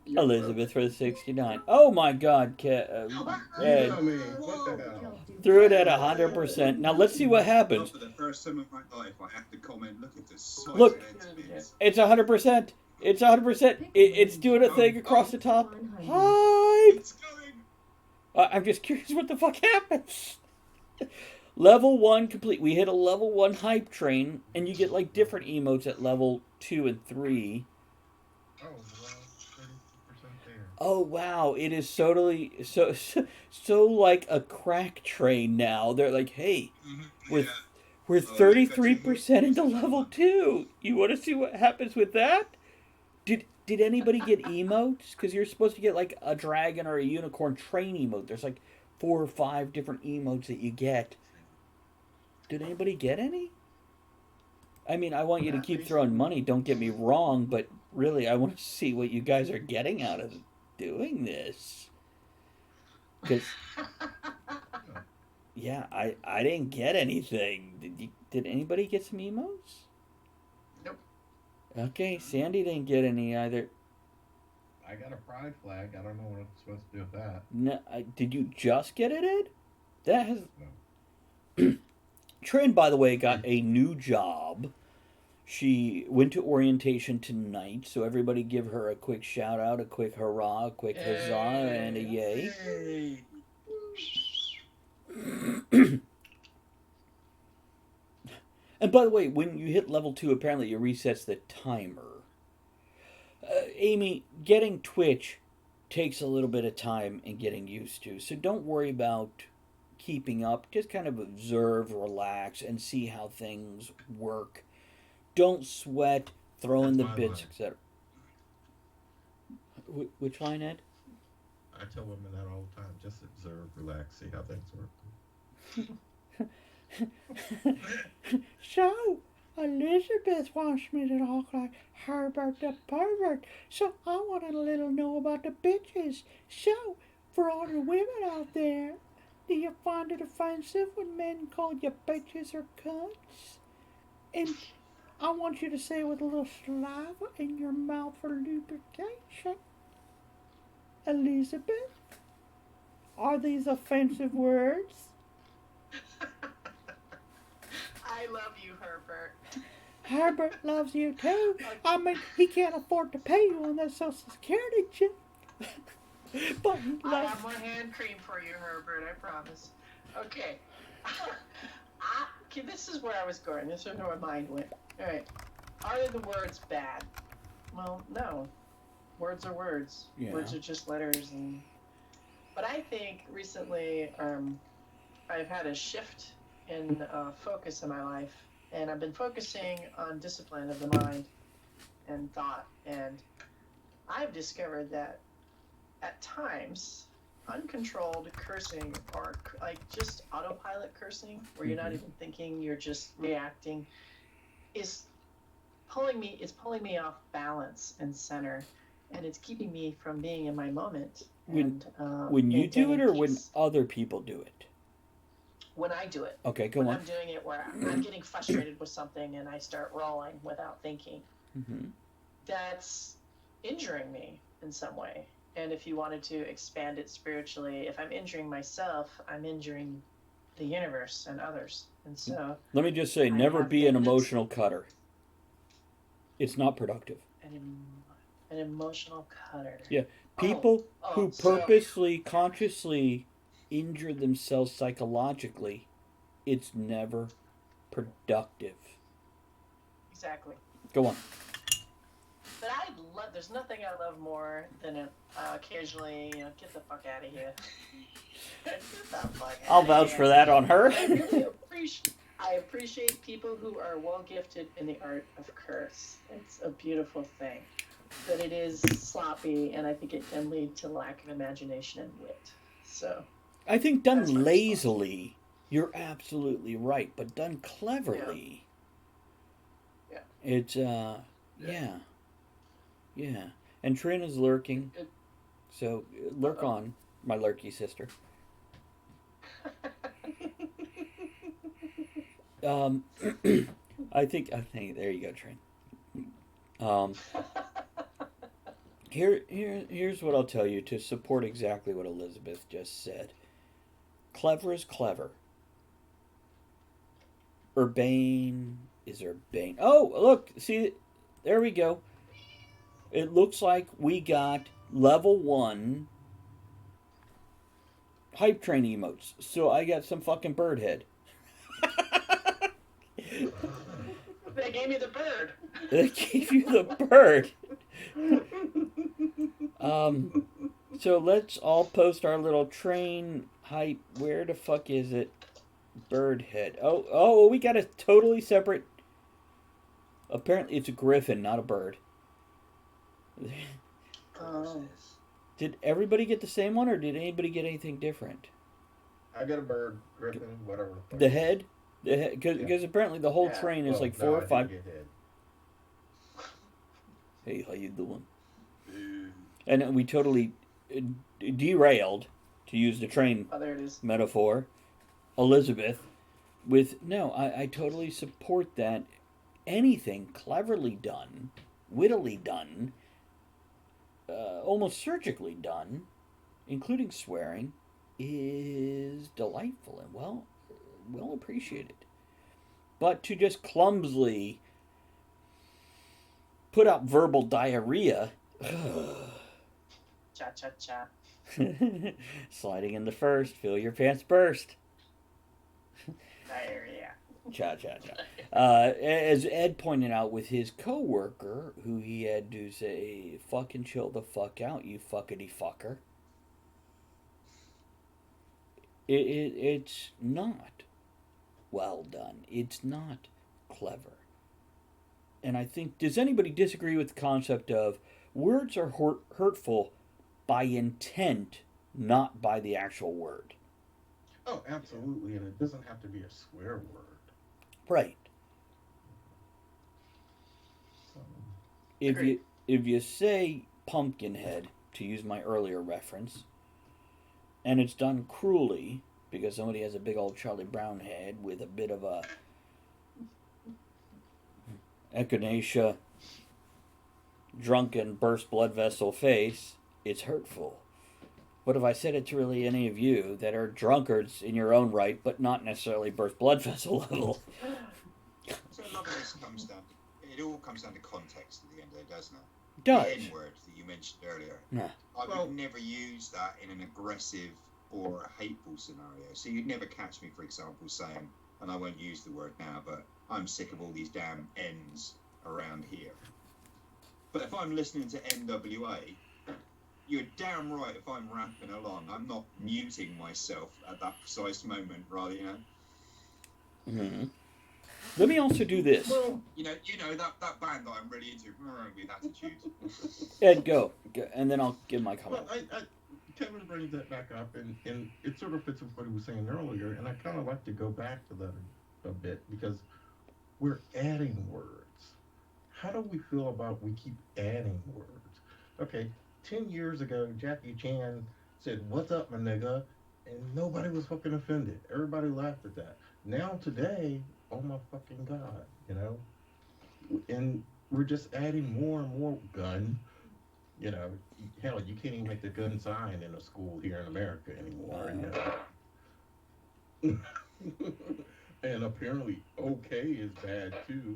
Elizabeth for the 69. Oh my God, Ed. I mean, what the hell? Threw it at 100%. Now let's see what happens. For the first time of my life, I have to comment. Look at this. Look. It's 100%. It's 100%. It's doing a thing across the top. Hype! It's going. I'm just curious what the fuck happens. Level 1 complete. We hit a level 1 hype train, and you get like different emotes at level 2 and 3. Oh, well, 30% there. Oh wow, it is totally so like a crack train now. They're like, hey, Mhm, we're yeah. We're Oh, they got you 33% into level 2. You want to see what happens with that? Did anybody get emotes? Because you're supposed to get like a dragon or a unicorn train emote. There's like 4 or 5 different emotes that you get. Did anybody get any? I mean, I want you to Not keep throwing recently. money, don't get me wrong, but really, I want to see what you guys are getting out of doing this. Because, yeah, I didn't get anything. Did anybody get some emotes? Nope. Okay, Sandy didn't get any either. I got a pride flag. I don't know what I'm supposed to do with that. No, did you just get it, Ed? That has. No. Trin, by the way, got a new job. She went to orientation tonight, so everybody give her a quick shout out, a quick hurrah, a quick huzzah, and a yay. Yay. And by the way, when you hit level 2, apparently it resets the timer. Amy, getting Twitch takes a little bit of time and getting used to, so don't worry about keeping up. Just kind of observe, relax, and see how things work. Don't sweat, throw in the That's my bits, line. etc. Which line, Ed? I tell women that all the time. Just observe, relax, see how things work. So, Elizabeth wants me to talk like Herbert the pervert, so I want to little know about the bitches. So, for all the women out there, do you find it offensive when men call you bitches or cunts? And I want you to say with a little saliva in your mouth for lubrication. Elizabeth, are these offensive words? I love you, Herbert. Herbert loves you too. I mean, he can't afford to pay you on that Social Security check. But he I loves have more hand cream for you, Herbert. I promise. Okay. Okay, this is where I was going. This is where my mind went. All right. Are the words bad? Well, no. Words are words. Yeah. Words are just letters. But I think recently I've had a shift in focus in my life, and I've been focusing on discipline of the mind and thought, and I've discovered that at times uncontrolled cursing or like just autopilot cursing where you're not even thinking, you're just reacting, is pulling me off balance and center, and it's keeping me from being in my moment. When And you do it, maintaining or when peace. other people do it? When I do it. Okay, go When on. I'm doing it where I'm getting frustrated with something and I start rolling without thinking, Mm-hmm. that's injuring me in some way. And if you wanted to expand it spiritually, if I'm injuring myself, I'm injuring the universe and others. And so Let me just say, I never have be an been- emotional cutter. It's not productive. an emotional cutter. Yeah. People who so- purposely, consciously injure themselves psychologically, it's never productive. Exactly. Go on. But there's nothing I love more than occasionally, get the fuck out of here. Get the fuck I'll outta vouch here. for that on her. I appreciate people who are well gifted in the art of curse. It's a beautiful thing. But it is sloppy, and I think it can lead to lack of imagination and wit. So, I think done That's my lazily, you're absolutely right, but done cleverly, Yeah. it's yeah. And Trin is lurking, It- so lurk on, my lurky sister. I think there you go, Trin. Here's what I'll tell you to support exactly what Elizabeth just said. Clever is clever. Urbane is urbane. Oh, look, see, there we go. It looks like we got level 1 hype train emotes. So I got some fucking bird head. They gave me the bird. They gave you the bird. So let's all post our little train hype. Where the fuck is it? bird head. Oh, we got a totally separate. Apparently, it's a griffin, not a bird. Oh. Did everybody get the same one, or did anybody get anything different? I got a bird, griffin, whatever. The head, because Yeah. apparently the whole Yeah. train is Well, like no, 4 I or did 5. get head. Hey, how you doing? Boo. And we totally derailed, to use the train Oh, there it is. metaphor, Elizabeth. With no, I totally support that. Anything cleverly done, wittily done, almost surgically done, including swearing, is delightful and well appreciated. But to just clumsily put out verbal diarrhea, Cha cha cha. sliding in the first, feel your pants burst. Diarrhea. Cha cha cha. As Ed pointed out with his coworker, who he had to say, "Fucking chill the fuck out, you fuckity fucker." It's not well done. It's not clever. And I think, does anybody disagree with the concept of words are hurtful by intent, not by the actual word? Oh, absolutely, and it doesn't have to be a swear word. Right. Agreed. If you say pumpkinhead, to use my earlier reference, and it's done cruelly because somebody has a big old Charlie Brown head with a bit of a echinacea, drunken, burst blood vessel face, it's hurtful. What if I said it to really any of you that are drunkards in your own right, but not necessarily burst blood vessel level? So a lot of this comes down to, it all comes down to context at the end of it, doesn't it? It does. The N-word that you mentioned earlier. Yeah. I would Well- never use that in an aggressive or a hateful scenario. So you'd never catch me, for example, saying, and I won't use the word now, but I'm sick of all these damn N's around here. But if I'm listening to NWA, you're damn right if I'm rapping along, I'm not muting myself at that precise moment, rather, you know. Mm-hmm. Let me also do this. Well, you know that band that I'm really into, with attitude. Ed, go. And then I'll give my comment. Well, Kevin brings that back up, and it sort of fits with what he was saying earlier, and I kind of like to go back to that a bit, because we're adding words. How do we feel about we keep adding words? Okay, 10 years ago, Jackie Chan said, "What's up, my nigga?" and nobody was fucking offended. Everybody laughed at that. Now today, oh my fucking God, you know? And we're just adding more and more gun. You know, hell, you can't even make the gun sign in a school here in America anymore. You know? And apparently, okay is bad too.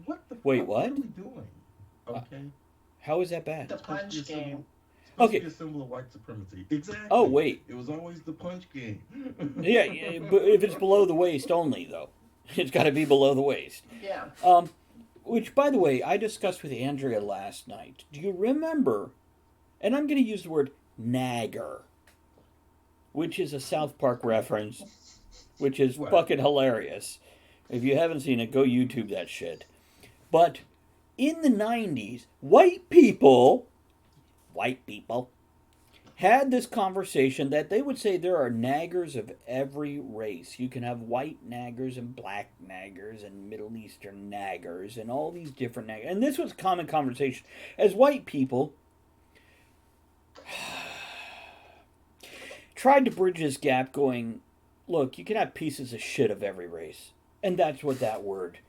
What the Wait, fuck what? are we doing? Okay. How is that bad? The punch game. Okay. Okay. Be a symbol of white supremacy. Exactly. Oh, wait. It was always the punch game. Yeah, but if it's below the waist only, though. It's got to be below the waist. Yeah. Which, by the way, I discussed with Andrea last night. Do you remember, and I'm going to use the word nagger, which is a South Park reference, which is What? fucking hilarious. If you haven't seen it, go YouTube that shit. But in the 90s, white people had this conversation that they would say there are naggers of every race. You can have white naggers and black naggers and Middle Eastern naggers and all these different naggers. And this was a common conversation. As white people tried to bridge this gap going, look, you can have pieces of shit of every race. And that's what that word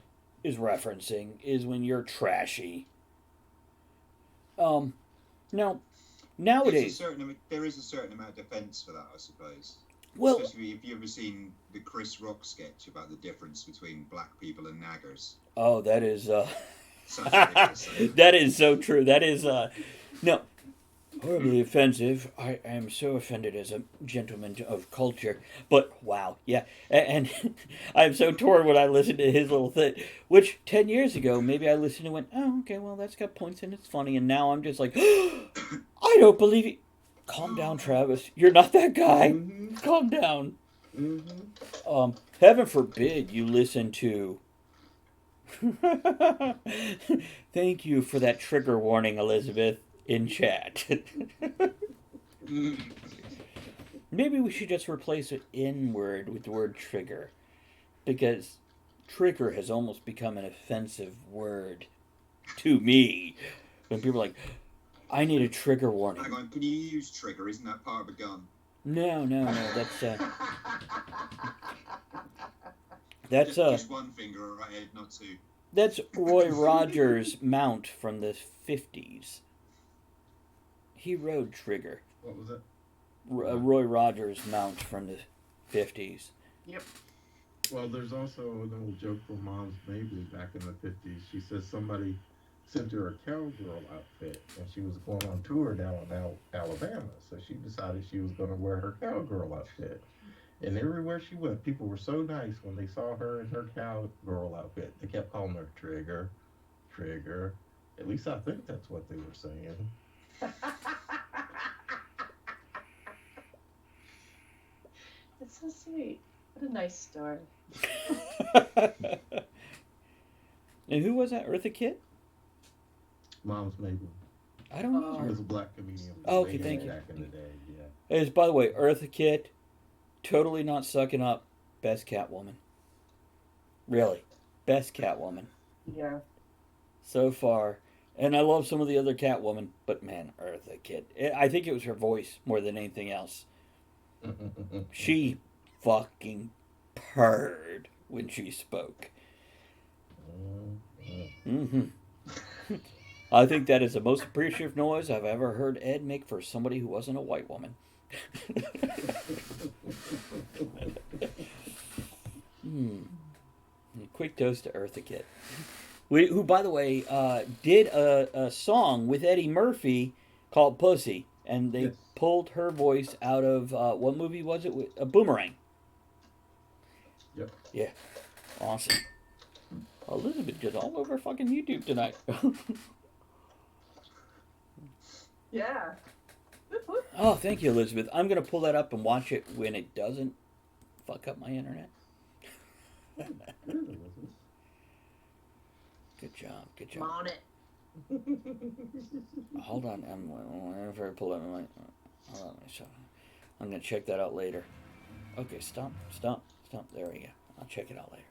is referencing, is when you're trashy. Now, nowadays, There is a certain amount of defence for that, I suppose. well, Especially if you've ever seen the Chris Rock sketch about the difference between black people and naggers. oh, that is Such a ridiculous thing. that is so true. That is no, horribly offensive. I am so offended as a gentleman of culture. But wow, yeah, and I'm so torn when I listen to his little thing. Which 10 years ago, maybe I listened and went, oh, okay, well that's got points and it's funny. And now I'm just like, I don't believe it. Calm down, Travis. You're not that guy. Mhm. Calm down. Mm-hmm. Heaven forbid you listen to. Thank you for that trigger warning, Elizabeth, in chat. Maybe we should just replace an N word with the word trigger. Because trigger has almost become an offensive word to me. When people are like, I need a trigger warning. Hang on, can you use trigger? Isn't that part of a gun? No, that's just one finger right head, not two. That's Roy Rogers' mount from the 50s. He rode trigger. What was it? Roy Rogers' mount from the 50s. Yep. Well, there's also an old joke from Mom's Mabley back in the 50s. She says somebody sent her a cowgirl outfit, and she was going on tour down in Alabama. So she decided she was going to wear her cowgirl outfit. And everywhere she went, people were so nice when they saw her in her cowgirl outfit. They kept calling her Trigger, Trigger. At least I think that's what they were saying. It's so sweet. What a nice story. And who was that? Eartha Kitt? Mom's Mabley. I don't know. She was a black comedian. Oh, okay, thank you. Back in the day, yeah. It's, by the way, Eartha Kitt, totally not sucking up. Best Catwoman. Really. Best Catwoman. Yeah. So far. And I love some of the other Catwoman, but man, Eartha Kitt. I think it was her voice more than anything else. She fucking purred when she spoke. Mm-hmm. I think that is the most appreciative noise I've ever heard Ed make for somebody who wasn't a white woman. Quick toast to Eartha Kitt. Who, by the way, did a song with Eddie Murphy called Pussy. And they pulled her voice out of, what movie was it? A Boomerang. Yep. Yeah. Awesome. Elizabeth is all over fucking YouTube tonight. Yeah. Oh, thank you, Elizabeth. I'm going to pull that up and watch it when it doesn't fuck up my internet. Good job. Good job. I'm on it. Hold on. Whenever I pull up my... Hold on. I'm going to check that out later. Okay, stop. There we go. I'll check it out later.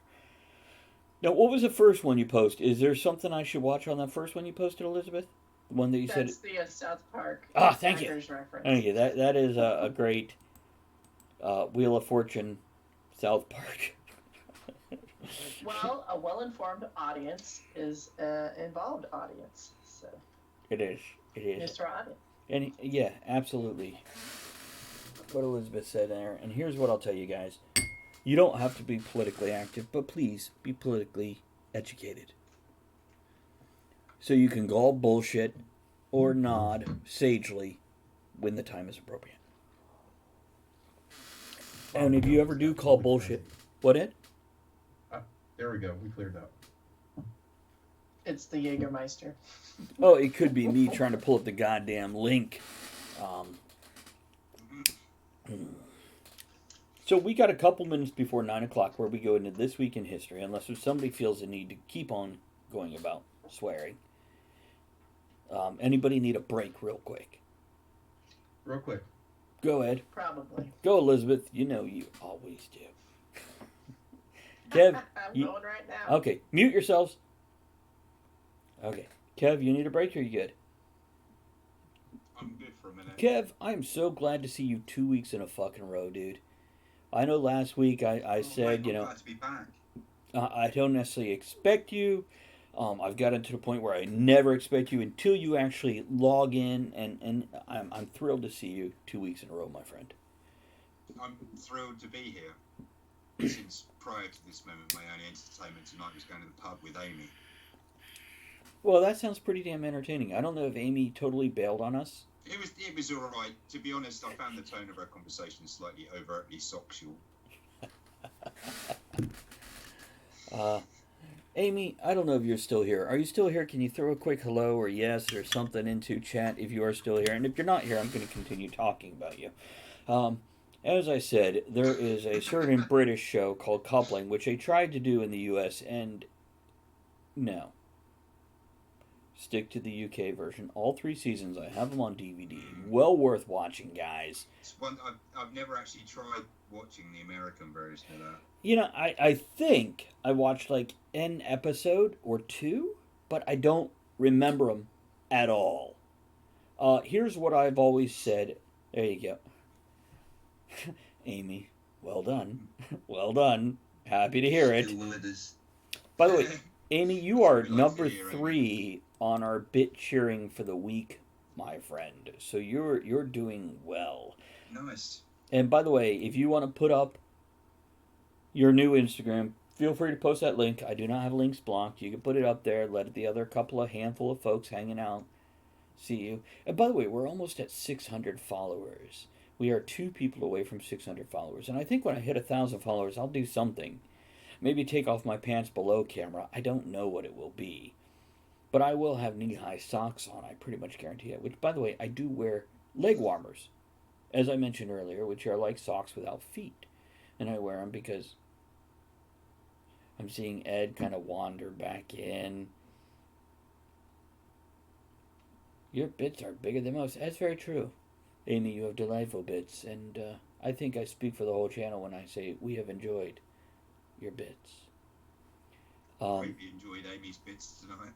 Now, what was the first one you posted? Is there something I should watch on that first one you posted, Elizabeth? The one that you said... That's the South Park. Thank you. Reference. Thank you. That is a great Wheel of Fortune South Park. Well, a well-informed audience is an involved audience. So It is. Mr. Audience. And yeah, absolutely. What Elizabeth said there. And here's what I'll tell you guys. You don't have to be politically active, but please be politically educated. So you can call bullshit or nod sagely when the time is appropriate. And if you ever do call bullshit... What, Ed? There we go. We cleared up. It's the Jägermeister. Oh, it could be me trying to pull up the goddamn link. So we got a couple minutes before 9 o'clock where we go into This Week in History, unless if somebody feels the need to keep on going about swearing. Anybody need a break real quick? Real quick. Go, Ed. Probably. Go, Elizabeth. You know you always do. Kev, I'm going right now. Okay, mute yourselves. Okay. Kev, you need a break or are you good? I'm good for a minute. Kev, I'm so glad to see you 2 weeks in a fucking row, dude. I know last week I said, I'm glad to be back. I don't necessarily expect you. I've gotten to the point where I never expect you until you actually log in, and I'm thrilled to see you 2 weeks in a row, my friend. I'm thrilled to be here. Since prior to this moment, my only entertainment tonight was going to the pub with Amy. Well, that sounds pretty damn entertaining. I don't know if Amy totally bailed on us. It was all right. To be honest, I found the tone of our conversation slightly overtly sexual. Amy, I don't know if you're still here. Are you still here? Can you throw a quick hello or yes or something into chat if you are still here? And if you're not here, I'm going to continue talking about you. As I said, there is a certain British show called Coupling, which they tried to do in the U.S. and no. Stick to the UK version. All 3 seasons, I have them on DVD. Well worth watching, guys. It's one I've never actually tried watching the American version of that. You know, I think I watched like an episode or two, but I don't remember them at all. Here's what I've always said. There you go. Amy, well done. Well done. Happy to hear it. Still with us. By the way, Amy, you are That's what we like number to hear, 3 on our bit cheering for the week, my friend. So you're doing well. Nice. And by the way, if you want to put up your new Instagram, feel free to post that link. I do not have links blocked. You can put it up there. Let the other handful of folks hanging out see you. And by the way, we're almost at 600 followers. We are 2 people away from 600 followers. And I think when I hit 1,000 followers, I'll do something. Maybe take off my pants below camera. I don't know what it will be. But I will have knee-high socks on. I pretty much guarantee it. Which, by the way, I do wear leg warmers, as I mentioned earlier, which are like socks without feet. And I wear them because I'm seeing Ed kind of wander back in. Your bits are bigger than most. That's very true. Amy, you have delightful bits. And I think I speak for the whole channel when I say we have enjoyed your bits. Hope you enjoyed Amy's bits tonight.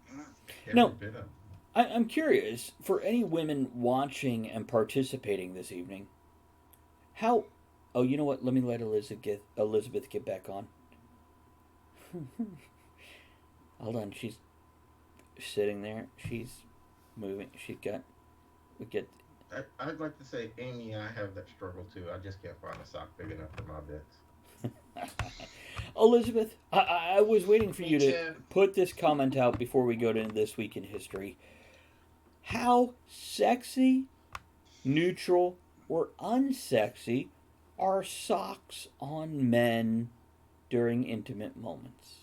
No. Every bit of it. I'm curious, for any women watching and participating this evening, how... Oh, you know what? Let me let Elizabeth get back on. Hold on, she's sitting there. She's moving. I'd like to say, Amy, I have that struggle too. I just can't find a sock big enough for my bits. Elizabeth, I was waiting for Me you to too. put this comment out before we go to This Week in History. How sexy, neutral, or unsexy are socks on men during intimate moments?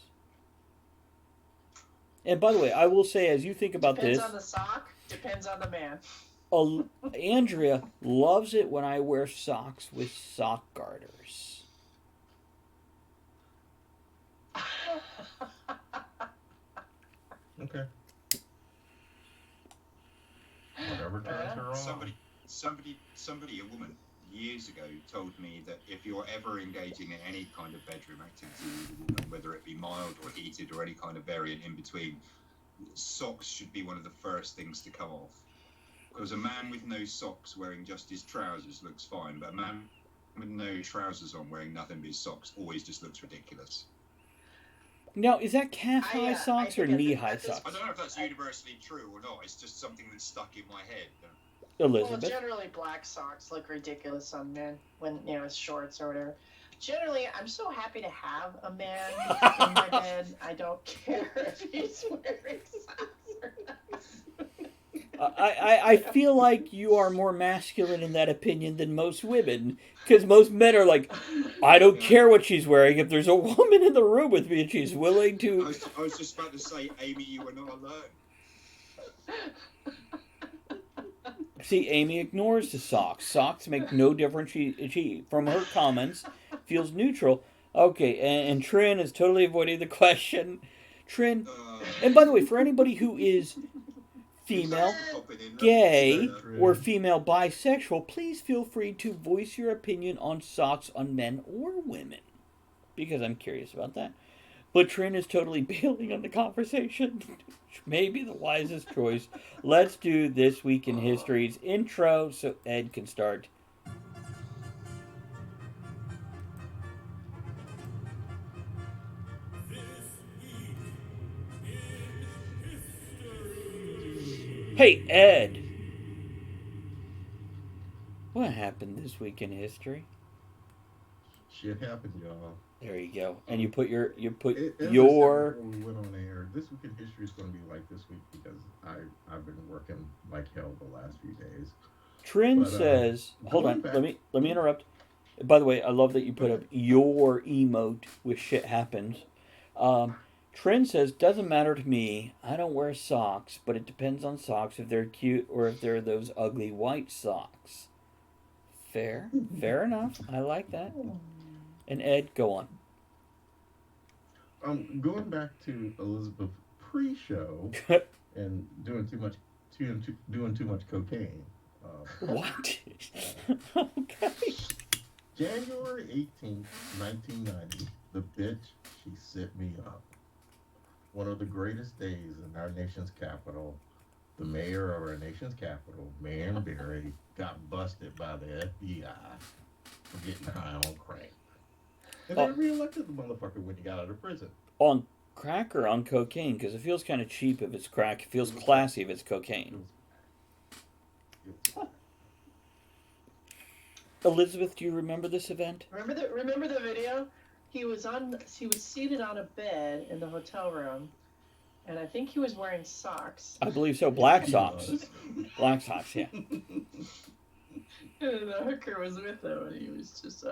And by the way, I will say, as you think about Depends this, on the sock. Depends on the man. Andrea loves it when I wear socks with sock garters. Okay. Whatever turns her on. Somebody, a woman, years ago told me that if you're ever engaging in any kind of bedroom activity with a woman, whether it be mild or heated or any kind of variant in between, socks should be one of the first things to come off. Because a man with no socks wearing just his trousers looks fine, but a man with no trousers on wearing nothing but his socks always just looks ridiculous. Now, is that calf-high socks or knee-high socks? I don't know if that's universally true or not. It's just something that's stuck in my head. Well, Elizabeth? generally black socks look ridiculous on men when, it's shorts or whatever. Generally, I'm so happy to have a man in my bed. I don't care if he's wearing socks or not. I feel like you are more masculine in that opinion than most women. Because most men are like, I don't care what she's wearing. If there's a woman in the room with me and she's willing to... I was just about to say, Amy, you are not alone. See, Amy ignores the socks. Socks make no difference. She from her comments, feels neutral. Okay, and Trin is totally avoiding the question. Trin, and by the way, for anybody who is female, gay, or female bisexual, please feel free to voice your opinion on socks on men or women. Because I'm curious about that. But Trin is totally bailing on the conversation. Which may be the wisest choice. Let's do This Week in History's intro so Ed can start. Hey, Ed! What happened this week in history? Shit happened, y'all. There you go. And you put your As I said your before we went on air, This Week in History is going to be like this week because I've been working like hell the last few days. Trin But, says, hold on, back- let me interrupt. By the way, I love that you put up your emote with shit happens. Trin says, doesn't matter to me. I don't wear socks, but it depends on socks if they're cute or if they're those ugly white socks. Fair. Fair enough. I like that. And Ed, go on. Going back to Elizabeth pre-show and doing too much cocaine. What? Okay. January 18th, 1990, the bitch, she set me up. One of the greatest days in our nation's capital. The mayor of our nation's capital, Mayor Barry, got busted by the FBI for getting high on crack. And they reelected the motherfucker when he got out of prison. On crack or on cocaine? Because it feels kind of cheap if it's crack. It feels classy if it's cocaine. Elizabeth, do you remember this event? Remember the video? He was seated on a bed in the hotel room, and I think he was wearing socks. I believe so. Black socks. Black socks, yeah. And the hooker was with him, and he was just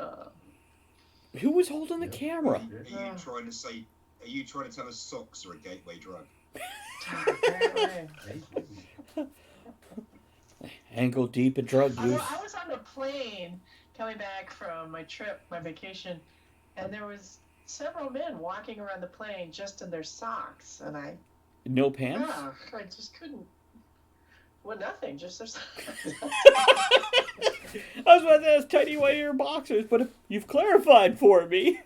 Who was holding the camera? Are you trying to tell us socks are a gateway drug? Ankle deep in drug use. I was on the plane coming back from my trip, my vacation, and there was several men walking around the plane just in their socks, and No pants? I just couldn't. Well, nothing, just their socks. I was about to ask tidy white ear boxers, but you've clarified for me.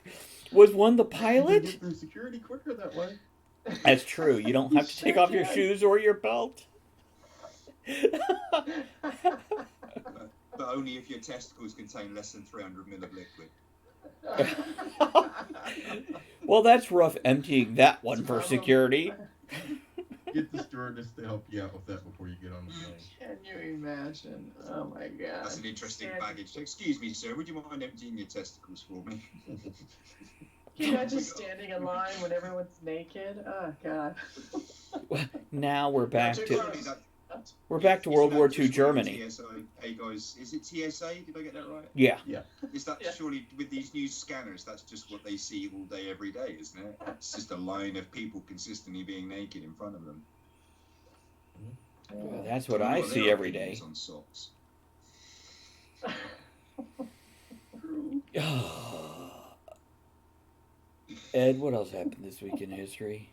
Was one the You pilot? get through security quicker that way. That's true. You don't have to take off your shoes or your belt. But only if your testicles contain less than 300 ml of liquid. Well, that's rough emptying that one for security. Get the stewardess to help you out with that before you get on the plane. Can you imagine? Oh my god. That's an interesting baggage. Excuse me, sir, would you mind emptying your testicles for me? Can you imagine standing in line when everyone's naked? Oh god. Now we're back to Isn't World that War just II what Germany. TSA, hey guys, is it TSA? Did I get that right? Yeah. Is that surely with these new scanners? That's just what they see all day, every day, isn't it? It's just a line of people consistently being naked in front of them. Well, that's what I see every day. On socks. Ed, what else happened this week in history?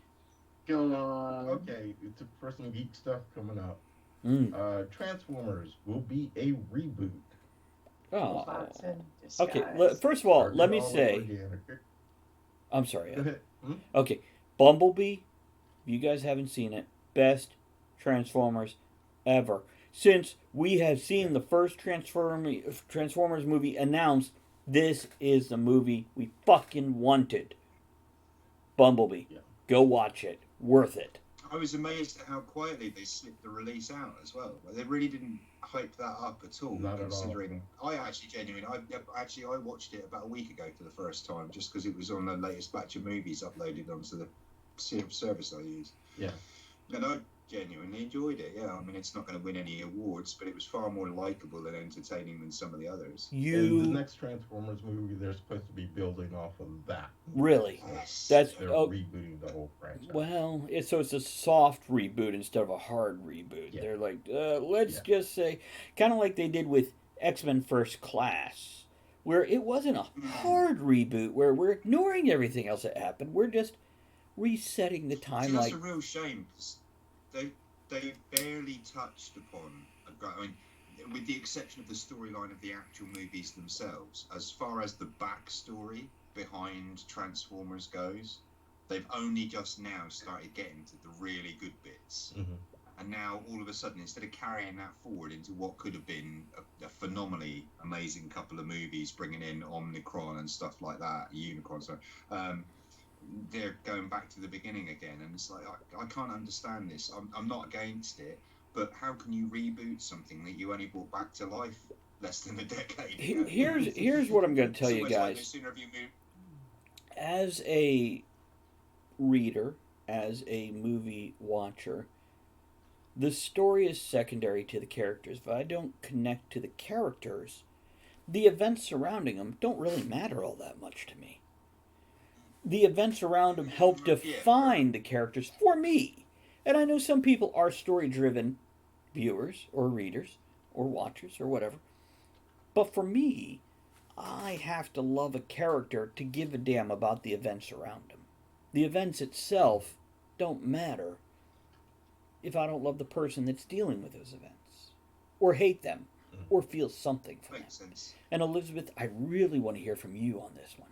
Go on. Okay, it's for some geek stuff coming up. Mm. Transformers will be a reboot. Oh. Plots in disguise. Okay, first of all, let me All say, over again. I'm sorry, Go Ed. ahead. Okay, Bumblebee, you guys haven't seen it, best Transformers ever. Since we have seen the first Transformers movie announced, this is the movie we fucking wanted. Bumblebee. Yeah. Go watch it. Worth it. I was amazed at how quietly they slipped the release out as well. They really didn't hype that up at all. Not at all. Considering I watched it about a week ago for the first time, just because it was on the latest batch of movies uploaded onto the service I use. Yeah. And I genuinely enjoyed it. Yeah, I mean, it's not going to win any awards, but it was far more likable and entertaining than some of the others. And the next Transformers movie, they're supposed to be building off of that. Really? Yes. That's They're rebooting the whole franchise. well, it's a soft reboot instead of a hard reboot. Yeah. They're like, let's just say, kind of like they did with X-Men First Class, where it wasn't a hard reboot where we're ignoring everything else that happened. We're just resetting the See, timeline. that's a real shame. 'Cause they barely touched upon. I mean, with the exception of the storyline of the actual movies themselves, as far as the backstory behind Transformers goes, they've only just now started getting to the really good bits. Mm-hmm. And now, all of a sudden, instead of carrying that forward into what could have been a phenomenally amazing couple of movies, bringing in Omnicron and stuff like that, Unicron, sorry, they're going back to the beginning again. And it's like, I can't understand this. I'm not against it, but how can you reboot something that you only brought back to life less than a decade ago? Here's what I'm going to tell you It's almost like guys. no sooner have you moved. As a reader, as a movie watcher, the story is secondary to the characters. If I don't connect to the characters, the events surrounding them don't really matter all that much to me. The events around them help define the characters for me. And I know some people are story-driven viewers or readers or watchers or whatever. But for me, I have to love a character to give a damn about the events around him. The events itself don't matter if I don't love the person that's dealing with those events, or hate them, or feel something for them. Makes sense. And Elizabeth, I really want to hear from you on this one.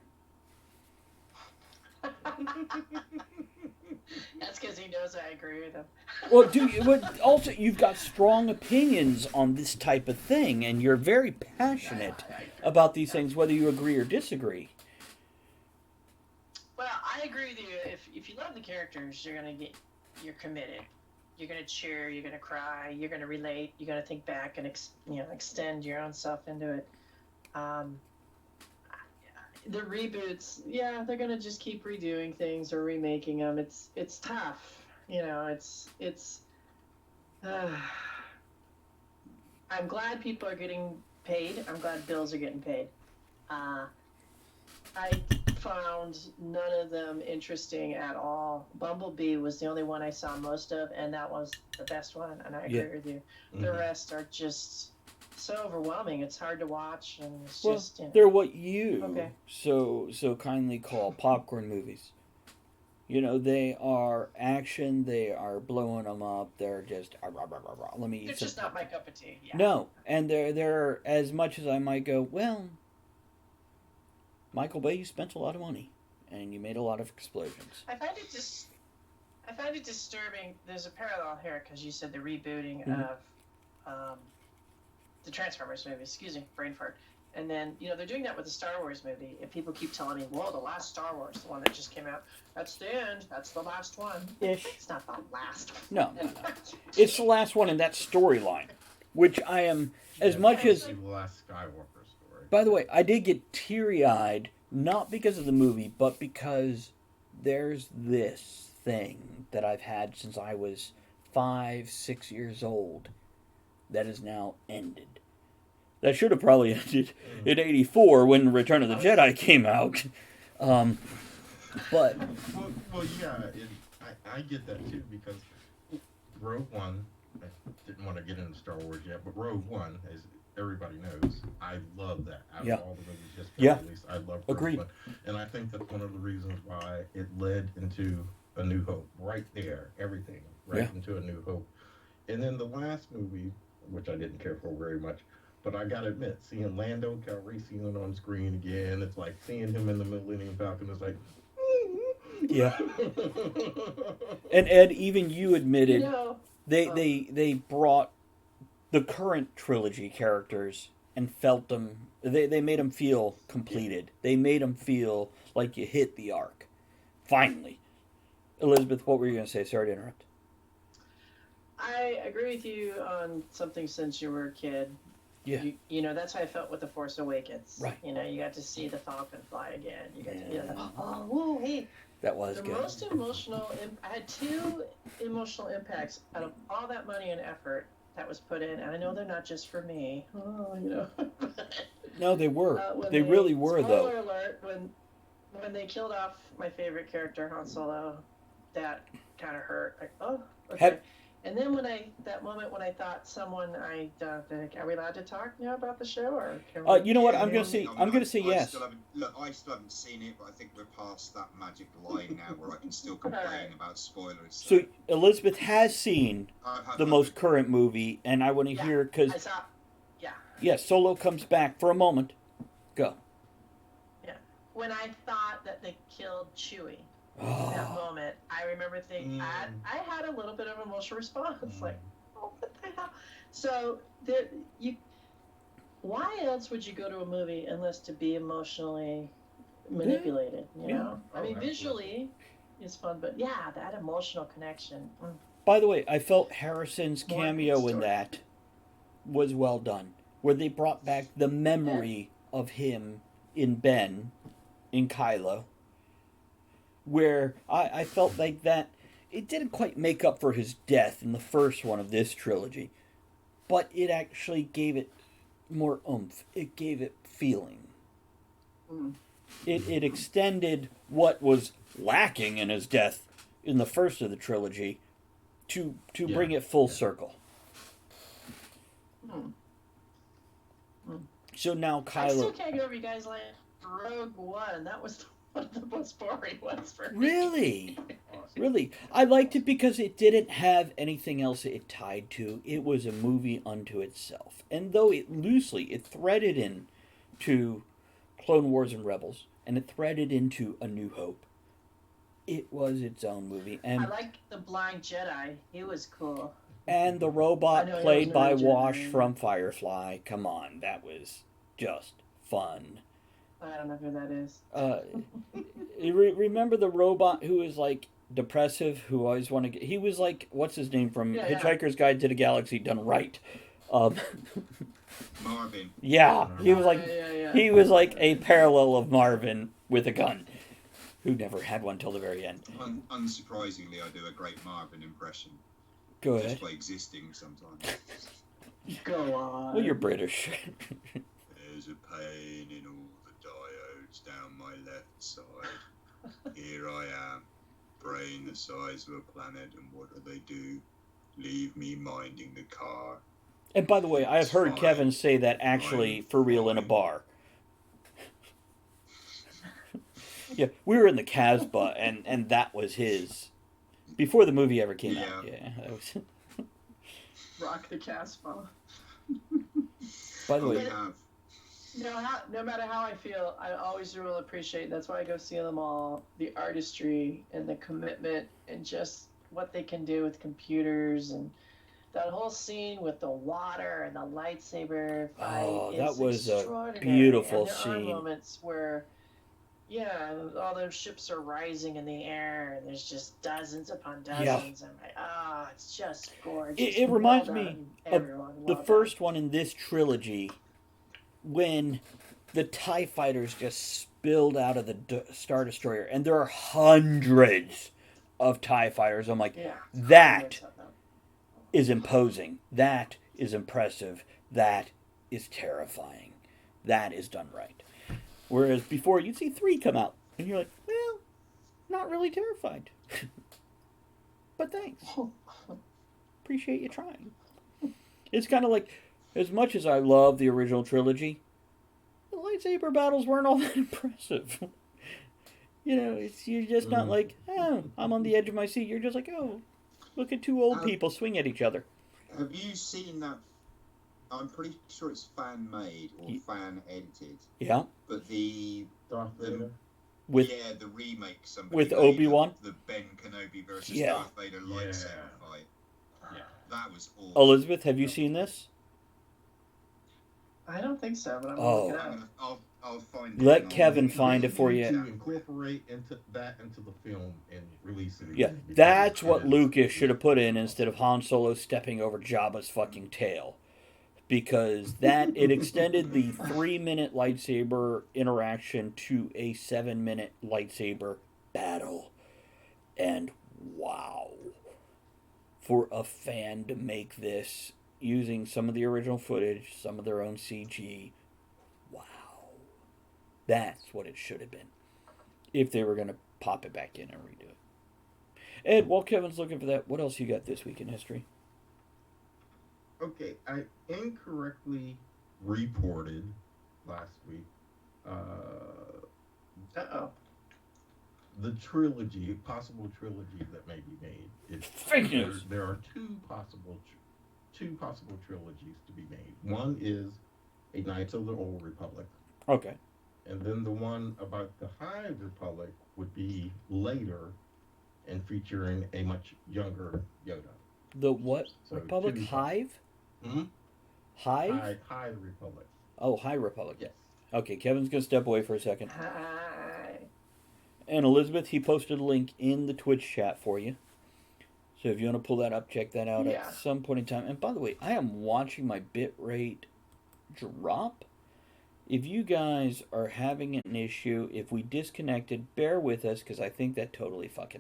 That's because he knows I agree with him. Well, but also you've got strong opinions on this type of thing, and you're very passionate about these things, whether you agree or disagree. Well, I agree with you. If you love the characters, you're committed. You're gonna cheer. You're gonna cry. You're gonna relate. You're gonna think back and extend your own self into it. The reboots, yeah, they're gonna just keep redoing things or remaking them. It's tough, it's. I'm glad people are getting paid. I'm glad bills are getting paid. I found none of them interesting at all. Bumblebee was the only one I saw most of, and that was the best one. And I agree with you. The rest are just so overwhelming. It's hard to watch, and it's just they're what you so kindly call popcorn movies. They are action. They are blowing them up. They're just let me eat. It's just not my cup of tea. Yeah. No, and they're as much as I might go. Well, Michael Bay, you spent a lot of money, and you made a lot of explosions. I find it disturbing. There's a parallel here because you said the rebooting of the Transformers movie. Excuse me, brain fart. And then they're doing that with the Star Wars movie, and people keep telling me, "Whoa, the last Star Wars, the one that just came out, that's the end. That's the last one." Ish. It's not the last one. No. It's the last one in that storyline, which I am as much as. The last Skywalker story. By the way, I did get teary-eyed, not because of the movie, but because there's this thing that I've had since I was 5, 6 years old that is now ended. That should have probably ended in '84 when Return of the Jedi came out. But well, yeah, I get that too, because Rogue One, I didn't want to get into Star Wars yet, but Rogue One, as everybody knows, I love that. Out of all the movies just got released, I love Rogue One. And I think that's one of the reasons why it led into A New Hope. Right there, everything, into A New Hope. And then the last movie, which I didn't care for very much, but I gotta admit, seeing Lando Calrissian on screen again, it's like seeing him in the Millennium Falcon. It's like, yeah. And Ed, even you admitted they brought the current trilogy characters and felt them. They made them feel completed. They made them feel like you hit the arc. Finally, Elizabeth, what were you gonna say? Sorry to interrupt. I agree with you on something since you were a kid. Yeah. That's how I felt with The Force Awakens. Right. You got to see the Falcon fly again. You got to, whoa, hey. That was good. The most emotional, I had 2 emotional impacts out of all that money and effort that was put in. And I know they're not just for me. No, they were. They really were, though. Spoiler alert, when they killed off my favorite character, Han Solo, that kind of hurt. Like, oh, okay. And then that moment when I thought someone, are we allowed to talk about the show, or? You know what? I'm gonna say yes. I still haven't seen it, but I think we're past that magic line now where I can still complain about spoilers. So Elizabeth has seen the most current movie, and I want to hear because Solo comes back for a moment. Go. Yeah, when I thought that they killed Chewie. That moment, I remember thinking, I had a little bit of an emotional response, like, oh, what the hell? So, why else would you go to a movie unless to be emotionally manipulated, you know? I mean, visually, it's fun, but that emotional connection. By the way, I felt Harrison's cameo in that was well done, where they brought back the memory of him in Ben, in Kylo, where I felt like that it didn't quite make up for his death in the first one of this trilogy, but it actually gave it more oomph. It gave it feeling. It extended what was lacking in his death in the first of the trilogy to bring it full circle. So now I still Kylo. can't get over you guys like Rogue One. That was one of the most boring ones for me. Really? Really? I liked it because it didn't have anything else it tied to. It was a movie unto itself. And though it threaded in to Clone Wars and Rebels, and it threaded into A New Hope, it was its own movie. I And like the Blind Jedi. He was cool. the I robot know he played wasn't a by real Wash Jedi. from Firefly. Come on, that was just fun. I don't know who that is. Remember the robot who was like depressive, who always wanted to get, he was like, what's his name from Yeah, yeah. Hitchhiker's Guide to the Galaxy done right. Um, Marvin. yeah, he was like Yeah. he was like a parallel of Marvin with a gun, who never had one till the very end. Unsurprisingly, I do a great Marvin impression. Go Just ahead. by existing sometimes. Go on. Well, you're British. There's a pain in all the diodes down my left side. Here I am, brain the size of a planet, and what do? Leave me minding the car. And by the way, I have heard Fine. Kevin say that actually I'm for real in a fine. bar. Yeah, we were in the Casbah, and that was his before the movie ever came out. Yeah, that was. Rock the Casbah. By the Oh, way, we have. No matter how I feel, I always will appreciate. That's why I go see them all. The artistry and the commitment and just what they can do with computers and that whole scene with the water and the lightsaber fight. Oh, is that was a extraordinary. beautiful and there scene. are moments where, yeah, all those ships are rising in the air and there's just dozens upon dozens. I'm like, it's just gorgeous. It reminds Well me done, of everyone. the Well first one in this trilogy, when the TIE fighters just spilled out of the Star Destroyer, and there are hundreds of TIE fighters. I'm like, done. Yeah. that Hundreds of them. is imposing. That is impressive. That is terrifying. That is done right. Whereas before, you'd see 3 come out, and you're like, well, not really terrified. But thanks. Appreciate you trying. It's kind of like, as much as I love the original trilogy, the lightsaber battles weren't all that impressive. You're just not like, oh, I'm on the edge of my seat. You're just like, oh, look at 2 old people swing at each other. Have you seen that? I'm pretty sure it's fan made or fan edited. Yeah. But the Darth Vader. With the remake somebody with made Obi-Wan? of the Ben Kenobi versus Yeah. Darth Vader lightsaber fight. Yeah. That was awesome. Elizabeth, have you seen this? I don't think so, but I'm Oh. gonna look it up. I'll find it. Let and I'll Kevin link find it it for in you. the To chat. incorporate into the film and release it. Yeah, again, because that's what it is- Lucas should have put in instead of Han Solo stepping over Jabba's fucking tail. Because it extended the 3-minute lightsaber interaction to a 7-minute lightsaber battle. And wow. For a fan to make this using some of the original footage, some of their own CG, wow. That's what it should have been. If they were going to pop it back in and redo it. Ed, while Kevin's looking for that, what else you got this week in history? Okay, I incorrectly reported last week Uh-oh. the possible trilogy that may be made. Fake news. There are two possible trilogies to be made. One is a Knights of the Old Republic, Okay. and then the one about the High Republic would be later and featuring a much younger Yoda. The what? So, Republic? two- Hive? Hmm? Hive? High Republic. Oh, High Republic. Yes. Okay, Kevin's going to step away for a second. Hi. And Elizabeth, he posted a link in the Twitch chat for you. So if you want to pull that up, check that out Yeah. at some point in time. And by the way, I am watching my bit rate drop. If you guys are having an issue, if we disconnected, bear with us because I think that totally fucking